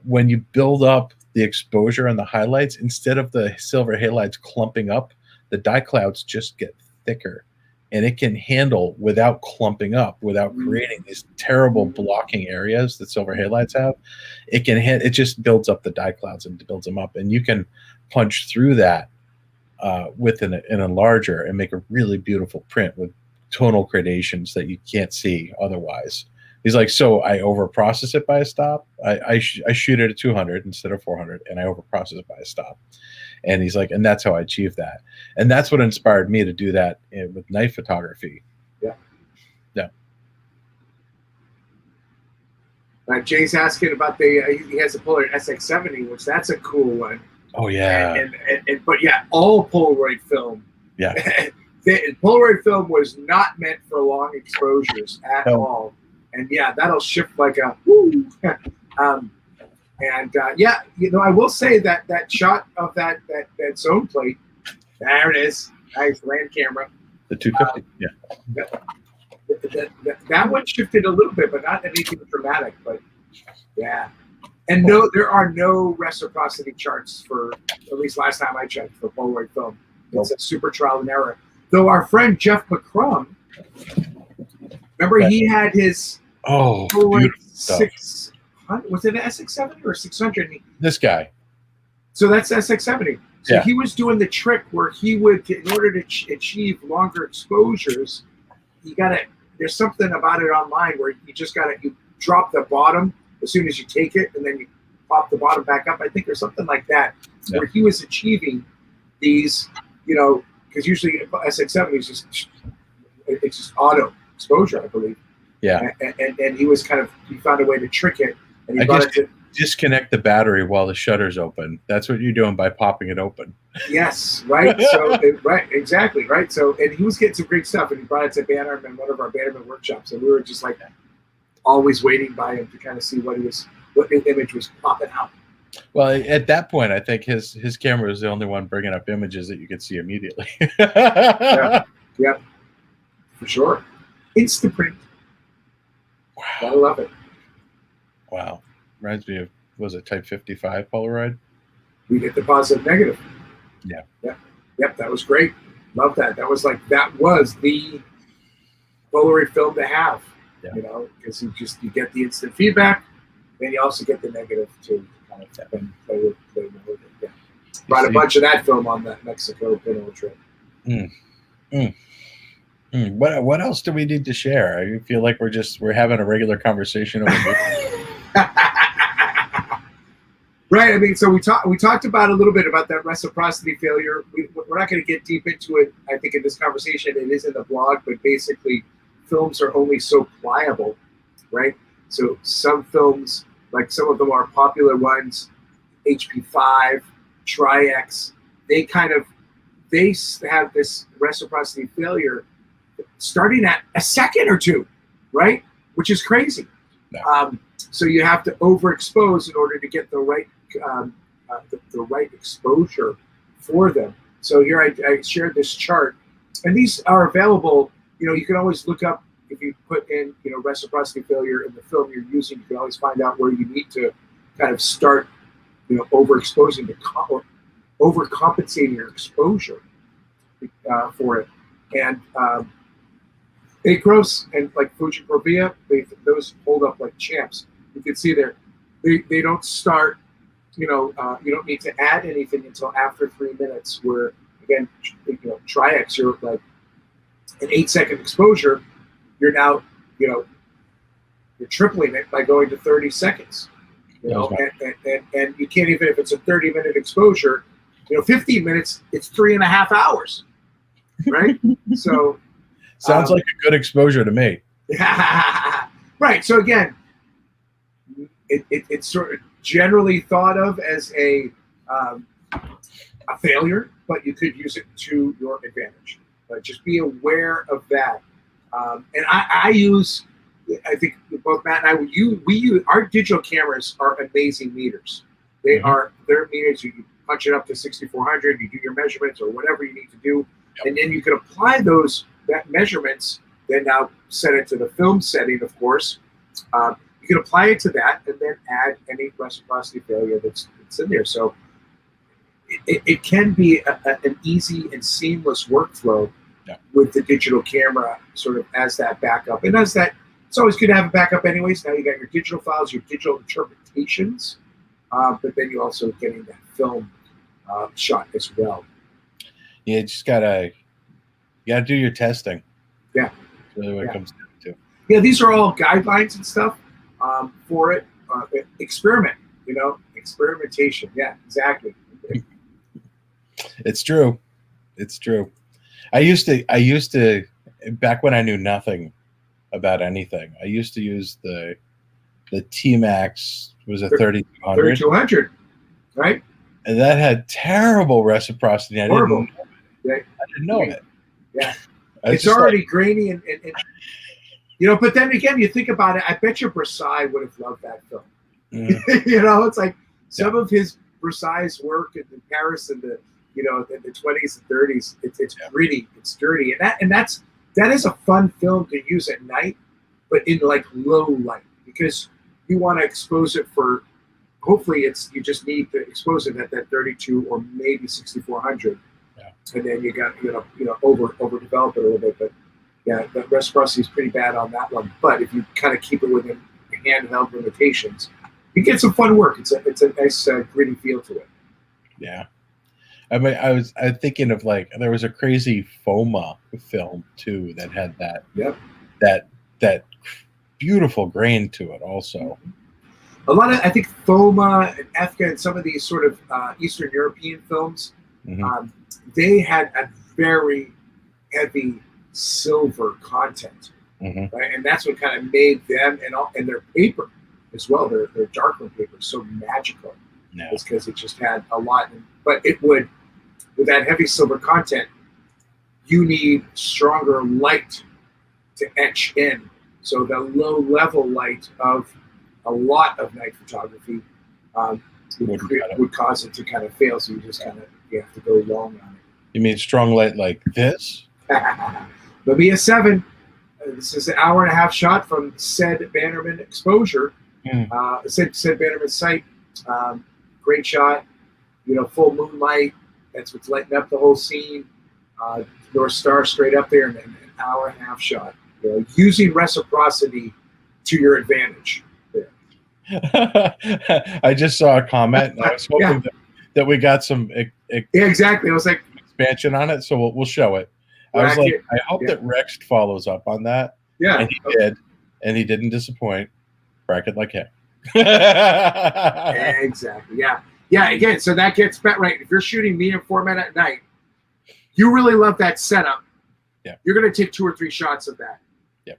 Speaker 1: When you build up the exposure and the highlights, instead of the silver halides clumping up, the dye clouds just get thicker, and it can handle without clumping up, without creating these terrible blocking areas that silver halides have. It just builds up the dye clouds and builds them up, and you can punch through that with an enlarger and make a really beautiful print with tonal gradations that you can't see otherwise. He's like, so I overprocess it by a stop. I shoot it at 200 instead of 400, and I overprocess it by a stop. And he's like, and that's how I achieve that. And that's what inspired me to do that with night photography.
Speaker 2: Yeah.
Speaker 1: Yeah.
Speaker 2: Jay's asking about he has a Polaroid SX70, which that's a cool one.
Speaker 1: Oh yeah.
Speaker 2: But yeah, all Polaroid film.
Speaker 1: Yeah.
Speaker 2: Polaroid film was not meant for long exposures at all. And yeah, that'll shift like a woo. Yeah, you know, I will say that shot of that zone plate, there it is. Nice land camera.
Speaker 1: The 250.
Speaker 2: That one shifted a little bit, but not anything dramatic. But yeah, and no, there are no reciprocity charts for, at least last time I checked, for Polaroid film. It's a super trial and error. Though our friend Jeff McCrum, remember he had his Polaroid 600. Was it an SX70 or 600?
Speaker 1: This guy.
Speaker 2: So that's SX70. So he was doing the trick where he would, in order to achieve longer exposures, there's something about it online where you drop the bottom as soon as you take it, and then you pop the bottom back up. I think there's something like that where he was achieving these, you know, because usually SX70 is it's just auto exposure, I believe.
Speaker 1: Yeah.
Speaker 2: And he found a way to trick it. And he got it to
Speaker 1: disconnect the battery while the shutter's open. That's what you're doing by popping it open.
Speaker 2: Yes, right. So right, exactly, right. So, and he was getting some great stuff, and he brought it to Bannerman, one of our Bannerman workshops, and we were just like always waiting by him to kind of see what the image was popping out.
Speaker 1: Well, at that point, I think his camera was the only one bringing up images that you could see immediately.
Speaker 2: Yeah, for sure. Instaprint.
Speaker 1: Wow.
Speaker 2: I love it.
Speaker 1: Wow. Reminds me of, was it Type 55 Polaroid?
Speaker 2: We get the positive negative.
Speaker 1: Yeah.
Speaker 2: Yep, that was great. Love that. That was the Polaroid film to have. Yeah. You know, because you get the instant feedback, then you also get the negative to kind of play with it. Yeah. Brought a bunch of that film on that Mexico Pinot trip.
Speaker 1: What else do we need to share? I feel like we're having a regular conversation over
Speaker 2: Right. I mean, so we talked about a little bit about that reciprocity failure. We're not going to get deep into it, I think, in this conversation. It is in the blog, but basically, films are only so pliable, right? So some films, like some of the more popular ones, HP5, Tri-X, they have this reciprocity failure starting at a second or two, right? Which is crazy.
Speaker 1: Yeah.
Speaker 2: So you have to overexpose in order to get the right exposure for them. So here I shared this chart, and these are available. You know, you can always look up, if you put in, you know, reciprocity failure in the film you're using, you can always find out where you need to kind of start, you know, overexposing or overcompensating your exposure for it. And Acros and like Fuji Provia, those hold up like champs. You can see there, they don't start, you know, you don't need to add anything until after 3 minutes, where, again, you know, Tri-X, you're like an 8-second exposure, you're now, you know, you're tripling it by going to 30 seconds. You know, and you can't even, if it's a 30-minute exposure, you know, 15 minutes, it's 3.5 hours, right? So
Speaker 1: sounds like a good exposure to me.
Speaker 2: Right. So again, it's sort of generally thought of as a failure, but you could use it to your advantage. But just be aware of that. And I use, I think both Matt and I, we use, our digital cameras are amazing meters. They're meters. You punch it up to 6400, you do your measurements or whatever you need to do, and then you can apply that measurements, then now set it to the film setting, of course. you can apply it to that and then add any reciprocity failure that's in there. So it can be an easy and seamless workflow with the digital camera sort of as that backup. And as that, it's always good to have a backup anyways. Now you got your digital files, your digital interpretations, but then you're also getting that film shot as well.
Speaker 1: Yeah, you gotta do your testing.
Speaker 2: Yeah.
Speaker 1: That's really what it comes down to.
Speaker 2: Yeah, these are all guidelines and stuff for it. Experiment, experimentation. Yeah, exactly.
Speaker 1: It's true. It's true. I used to back when I knew nothing about anything. I used to use the T-Max, was a 3200.
Speaker 2: 3200, right?
Speaker 1: And that had terrible reciprocity.
Speaker 2: Horrible.
Speaker 1: I didn't know it.
Speaker 2: Yeah. It's already grainy and but then again, you think about it, I bet you Versailles would have loved that film. It's like some of his Versailles work in Paris in the in the 20s and 30s, it's gritty, it's dirty, and that is a fun film to use at night, but in like low light, because you want to expose it for, hopefully you just need to expose it at that 32 or maybe 6400, and then you got overdevelop it a little bit, but yeah, the reciprocity is pretty bad on that one. But if you kind of keep it within handheld limitations, you get some fun work. It's a nice gritty feel to it.
Speaker 1: Yeah. I mean, I was thinking of there was a crazy FOMA film too that had that beautiful grain to it also.
Speaker 2: A lot of, I think, FOMA and EFCA and some of these sort of Eastern European films, they had a very heavy silver content, right? And that's what kind of made them and their paper as well, their darkroom paper, so magical. It's because it just had a lot, but it would, with that heavy silver content, you need stronger light to etch in. So the low level light of a lot of night photography would cause it to kind of fail. So you have to go long on it.
Speaker 1: You mean strong light like this?
Speaker 2: Mamiya 7. This is an 1.5-hour shot from said Bannerman exposure. Said Bannerman site. Great shot, full moonlight. That's what's lighting up the whole scene. North Star straight up there, and then an 1.5-hour shot. Using reciprocity to your advantage.
Speaker 1: I just saw a comment. And I was hoping that we got some
Speaker 2: exactly. I was like
Speaker 1: expansion on it, so we'll show it. I was like, I hope that Rex follows up on that.
Speaker 2: Yeah,
Speaker 1: and he did, and he didn't disappoint. Bracket like him.
Speaker 2: Exactly. Yeah. Again, so that gets back right. If you're shooting medium format at night, you really love that setup.
Speaker 1: Yeah.
Speaker 2: You're going to take 2 or 3 shots of that.
Speaker 1: Yeah.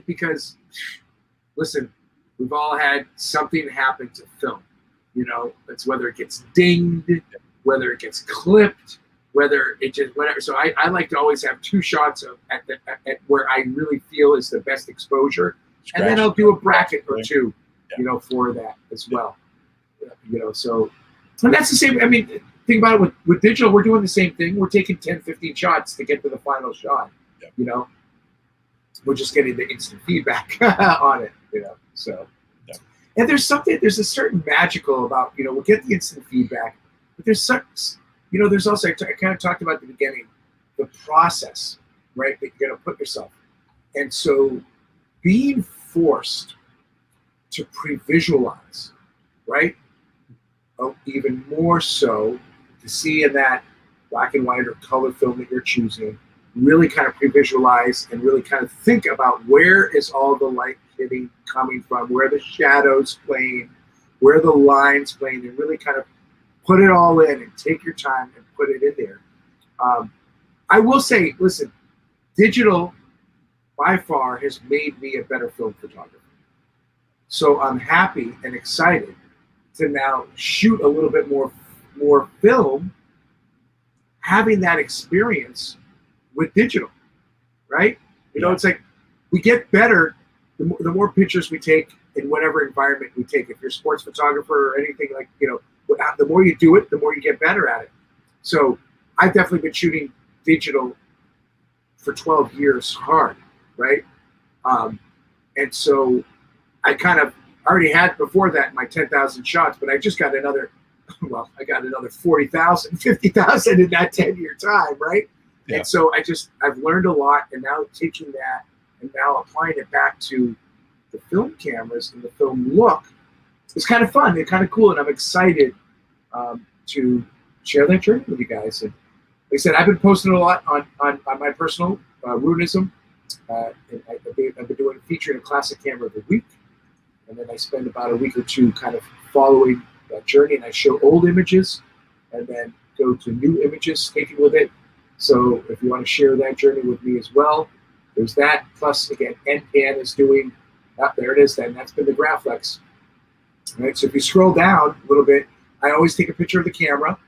Speaker 2: Because listen, we've all had something happen to film. It's whether it gets dinged, whether it gets clipped, whether it just whatever. So I like to always have 2 shots at where I really feel is the best exposure, and then I'll do a bracket or 2. For that as well. So, and that's the same. I mean, think about it with digital, we're doing the same thing. We're taking 10, 15 shots to get to the final shot. We're just getting the instant feedback on it. So, and there's a certain magical about, we'll get the instant feedback, but there's there's also, I kind of talked about at the beginning, the process, right, that you're going to put yourself. And so being forced to pre-visualize, right? Even more so to see in that black and white or color film that you're choosing, really kind of pre-visualize and really kind of think about where is all the light hitting coming from, where the shadows playing, where the lines playing, and really kind of put it all in and take your time and put it in there. I will say, listen, digital by far has made me a better film photographer. So I'm happy and excited to now shoot a little bit more film, having that experience with digital, right? It's like we get better the more pictures we take in whatever environment we take. If you're a sports photographer or anything, like, the more you do it, the more you get better at it. So I've definitely been shooting digital for 12 years hard, right? And so I kind of already had before that my 10,000 shots, but I just got another, well, I got another 40,000, 50,000 in that 10-year time, right? Yeah. And so I've learned a lot, and now taking that and now applying it back to the film cameras and the film look, it's kind of fun. It's kind of cool, and I'm excited to share that journey with you guys. And like I said, I've been posting a lot on my personal Runism. I've been doing featuring a classic camera every week, and then I spend about a week or two kind of following that journey, and I show old images and then go to new images taken with it. So if you want to share that journey with me as well, there's that. Plus, again, NPAN is doing, there it is then, that's been the Graflex. All right, so if you scroll down a little bit, I always take a picture of the camera.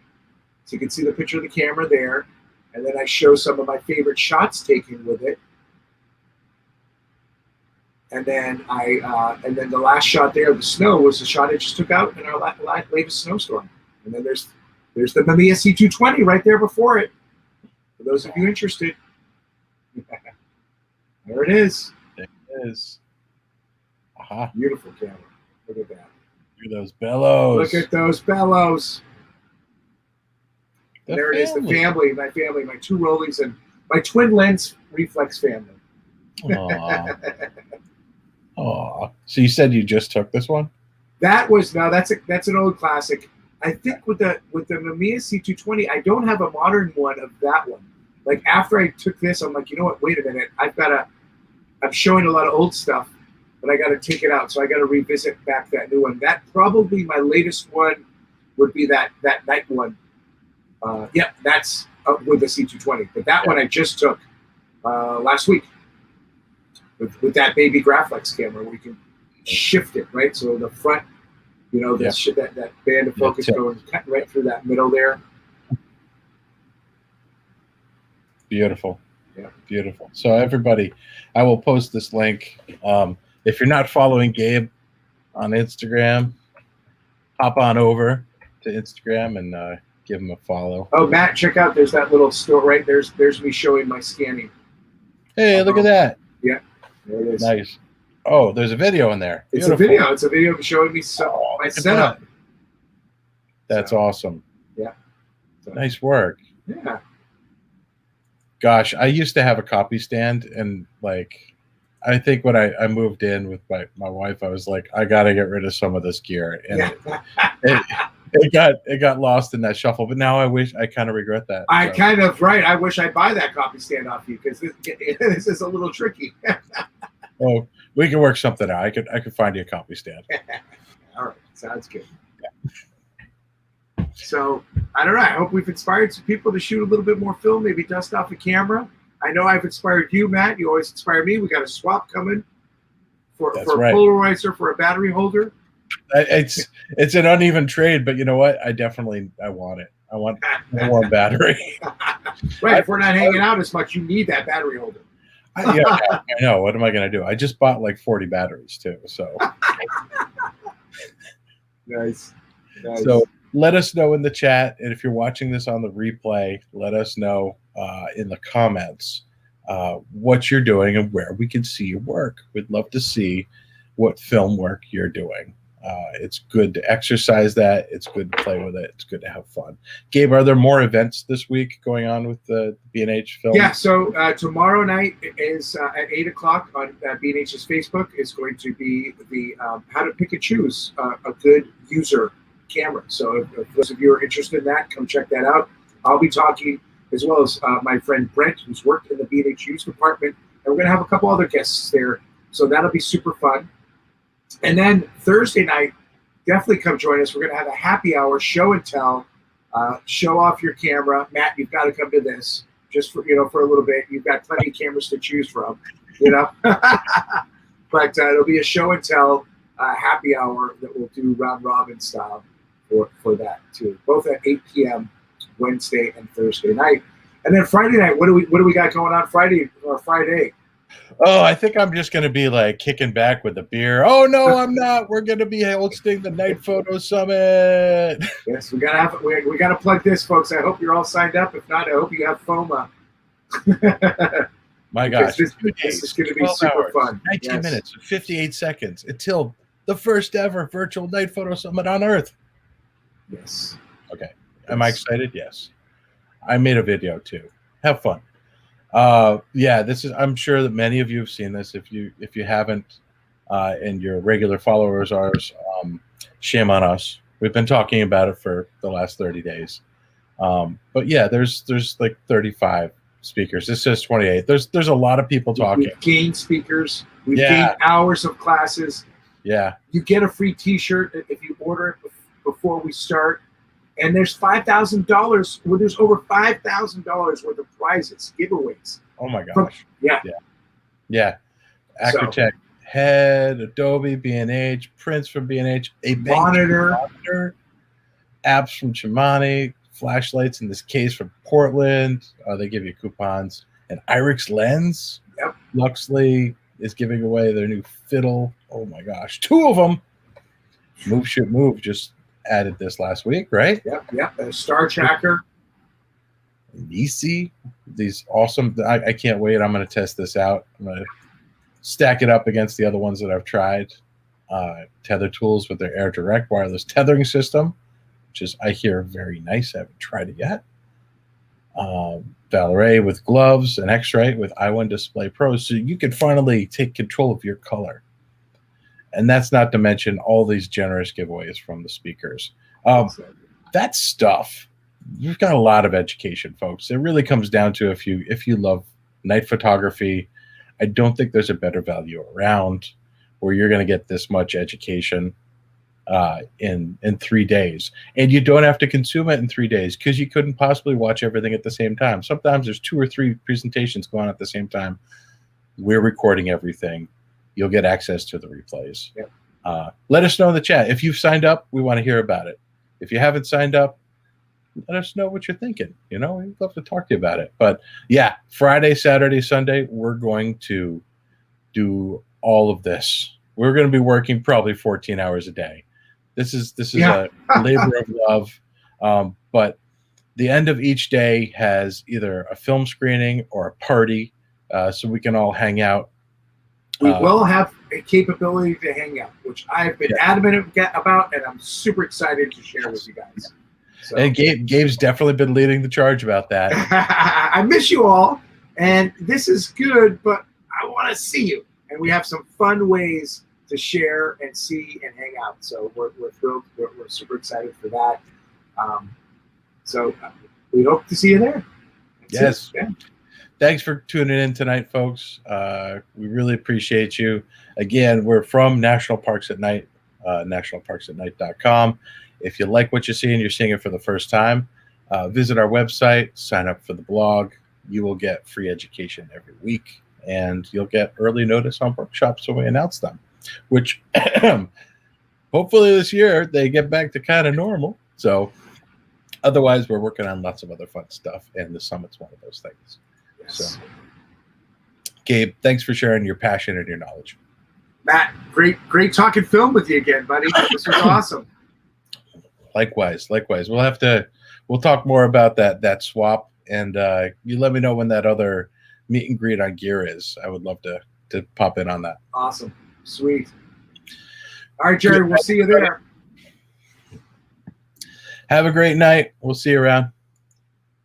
Speaker 2: So you can see the picture of the camera there. And then I show some of my favorite shots taken with it. And then and then the last shot there, the snow, was the shot I just took out in our latest snowstorm. And then there's the Mamiya C220 right there before it. For those of you interested, there it is.
Speaker 1: There it is. Aha.
Speaker 2: Beautiful camera. Look at that.
Speaker 1: Look at those bellows.
Speaker 2: Look at those bellows. There it is, the family, my 2 Rollies and my twin lens reflex family.
Speaker 1: Aww. Aww. So you said you just took this one?
Speaker 2: That's an old classic. I think with the Mamiya C220, I don't have a modern one of that one. Like after I took this, I'm like, you know what? Wait a minute. I'm showing a lot of old stuff, but I got to take it out. So I got to revisit back that new one. That probably my latest one would be that night one. Yeah, that's with the C220. But that one I just took last week with that baby Graflex camera where you can shift it, right? So the front, you know, that band of focus going right through that middle there.
Speaker 1: Beautiful. Yeah, beautiful. So everybody, I will post this link. If you're not following Gabe on Instagram, hop on over to Instagram and give him a follow.
Speaker 2: Oh, Matt, check out. There's that little store right there's me showing my scanning.
Speaker 1: Hey, look at that.
Speaker 2: Yeah, there it is.
Speaker 1: Nice. Oh, there's a video in there.
Speaker 2: Beautiful. It's a video showing me my setup.
Speaker 1: That's awesome.
Speaker 2: Yeah.
Speaker 1: Nice work.
Speaker 2: Yeah.
Speaker 1: Gosh, I used to have a copy stand, and like, I think when I moved in with my wife, I was like, I got to get rid of some of this gear, and it got lost in that shuffle. But now I kind of regret that.
Speaker 2: I wish I'd buy that copy stand off you because this is a little tricky.
Speaker 1: Oh, we can work something out. I could find you a copy stand.
Speaker 2: All right, sounds good. Yeah. So I don't know. I hope we've inspired some people to shoot a little bit more film, maybe dust off a camera. I know I've inspired you, Matt. You always inspire me. We got a swap coming for a polarizer for a battery holder.
Speaker 1: It's an uneven trade, but you know what? I want it. I want more battery.
Speaker 2: Right. If we're not hanging out as much, you need that battery holder.
Speaker 1: Yeah, I know. What am I going to do? I just bought like 40 batteries too. So
Speaker 2: nice.
Speaker 1: So let us know in the chat, and if you're watching this on the replay, let us know in the comments what you're doing and where we can see your work. We'd love to see what film work you're doing. It's good to exercise that. It's good to play with it. It's good to have fun. Gabe, are there more events this week going on with the B&H film?
Speaker 2: Yeah, so tomorrow night is at 8 o'clock on B&H's Facebook is going to be the how to pick and choose a good user camera. So if those of you are interested in that, come check that out. I'll be talking as well as my friend Brent, who's worked in the B&H use department, and we're going to have a couple other guests there. So that'll be super fun. And then Thursday night, definitely come join us. We're going to have a happy hour show and tell. Show off your camera. Matt, you've got to come to this just for a little bit. You've got plenty of cameras to choose from, But it'll be a show and tell happy hour that we'll do round robin style for that too. Both at 8 p.m. Wednesday and Thursday night. And then Friday night, what do we got going on Friday?
Speaker 1: Oh, I think I'm just going to be like kicking back with a beer. Oh, no, I'm not. We're going to be hosting the Night Photo Summit.
Speaker 2: Yes, we got to plug this, folks. I hope you're all signed up. If not, I hope you have FOMA.
Speaker 1: My gosh.
Speaker 2: This is going to be super fun.
Speaker 1: 19 minutes, 58 seconds until the first ever virtual night photo summit on Earth.
Speaker 2: Yes.
Speaker 1: Okay. Am I excited? Yes. I made a video too. Have fun. Yeah, this is, I'm sure that many of you have seen this. If you haven't, and your regular followers are, shame on us. We've been talking about it for the last 30 days. But yeah, there's like 35 speakers. This says 28. There's a lot of people talking.
Speaker 2: We've gained speakers. We've gained hours of classes.
Speaker 1: Yeah.
Speaker 2: You get a free T-shirt if you order it before we start. And there's $5,000. Well, there's over $5,000 worth of prizes, giveaways.
Speaker 1: Oh my gosh. Yeah. Acrotech head, Adobe, B&H, prints from B&H, a
Speaker 2: monitor,
Speaker 1: apps from Chimani, flashlights in this case from Portland. They give you coupons. An Irix lens.
Speaker 2: Yep.
Speaker 1: Luxley is giving away their new fiddle. Oh my gosh, 2 of them. Move Shoot Move just added this last week, right?
Speaker 2: Yep. A Star Tracker.
Speaker 1: Nisi. These awesome. I can't wait. I'm going to test this out. I'm going to stack it up against the other ones that I've tried. Tether tools with their Air Direct wireless tethering system, which is, I hear, very nice. I haven't tried it yet. Valerie with gloves and X-Ray with i1 Display Pro, so you can finally take control of your color. And that's not to mention all these generous giveaways from the speakers. That stuff, you've got a lot of education, folks. It really comes down to if you love night photography, I don't think there's a better value around where you're going to get this much education in 3 days. And you don't have to consume it in 3 days because you couldn't possibly watch everything at the same time. Sometimes there's 2 or 3 presentations going on at the same time. We're recording everything. You'll get access to the replays.
Speaker 2: Yep.
Speaker 1: Let us know in the chat. If you've signed up, we want to hear about it. If you haven't signed up, let us know what you're thinking. You know, we'd love to talk to you about it. But yeah, Friday, Saturday, Sunday, we're going to do all of this. We're going to be working probably 14 hours a day. This is a labor of love. But the end of each day has either a film screening or a party, so we can all hang out.
Speaker 2: We will have a capability to hang out, which I've been adamant about, and I'm super excited to share with you guys. So.
Speaker 1: And Gabe's definitely been leading the charge about that.
Speaker 2: I miss you all, and this is good, but I want to see you. And we have some fun ways to share and see and hang out. So we're thrilled. We're super excited for that. So we hope to see you there.
Speaker 1: Yes. Thanks for tuning in tonight, folks. We really appreciate you. Again, we're from National Parks at Night, nationalparksatnight.com. If you like what you see and you're seeing it for the first time, visit our website, sign up for the blog. You will get free education every week, and you'll get early notice on workshops when we announce them, which hopefully this year they get back to kind of normal. So otherwise, we're working on lots of other fun stuff, and the summit's one of those things. So, Gabe, thanks for sharing your passion and your knowledge.
Speaker 2: Matt, great talking film with you again, buddy. This was awesome.
Speaker 1: Likewise. We'll talk more about that swap, and you let me know when that other meet and greet on gear is. I would love to pop in on that.
Speaker 2: Awesome. Sweet. All right, Jerry, we'll see you there.
Speaker 1: Have a great night. We'll see you around.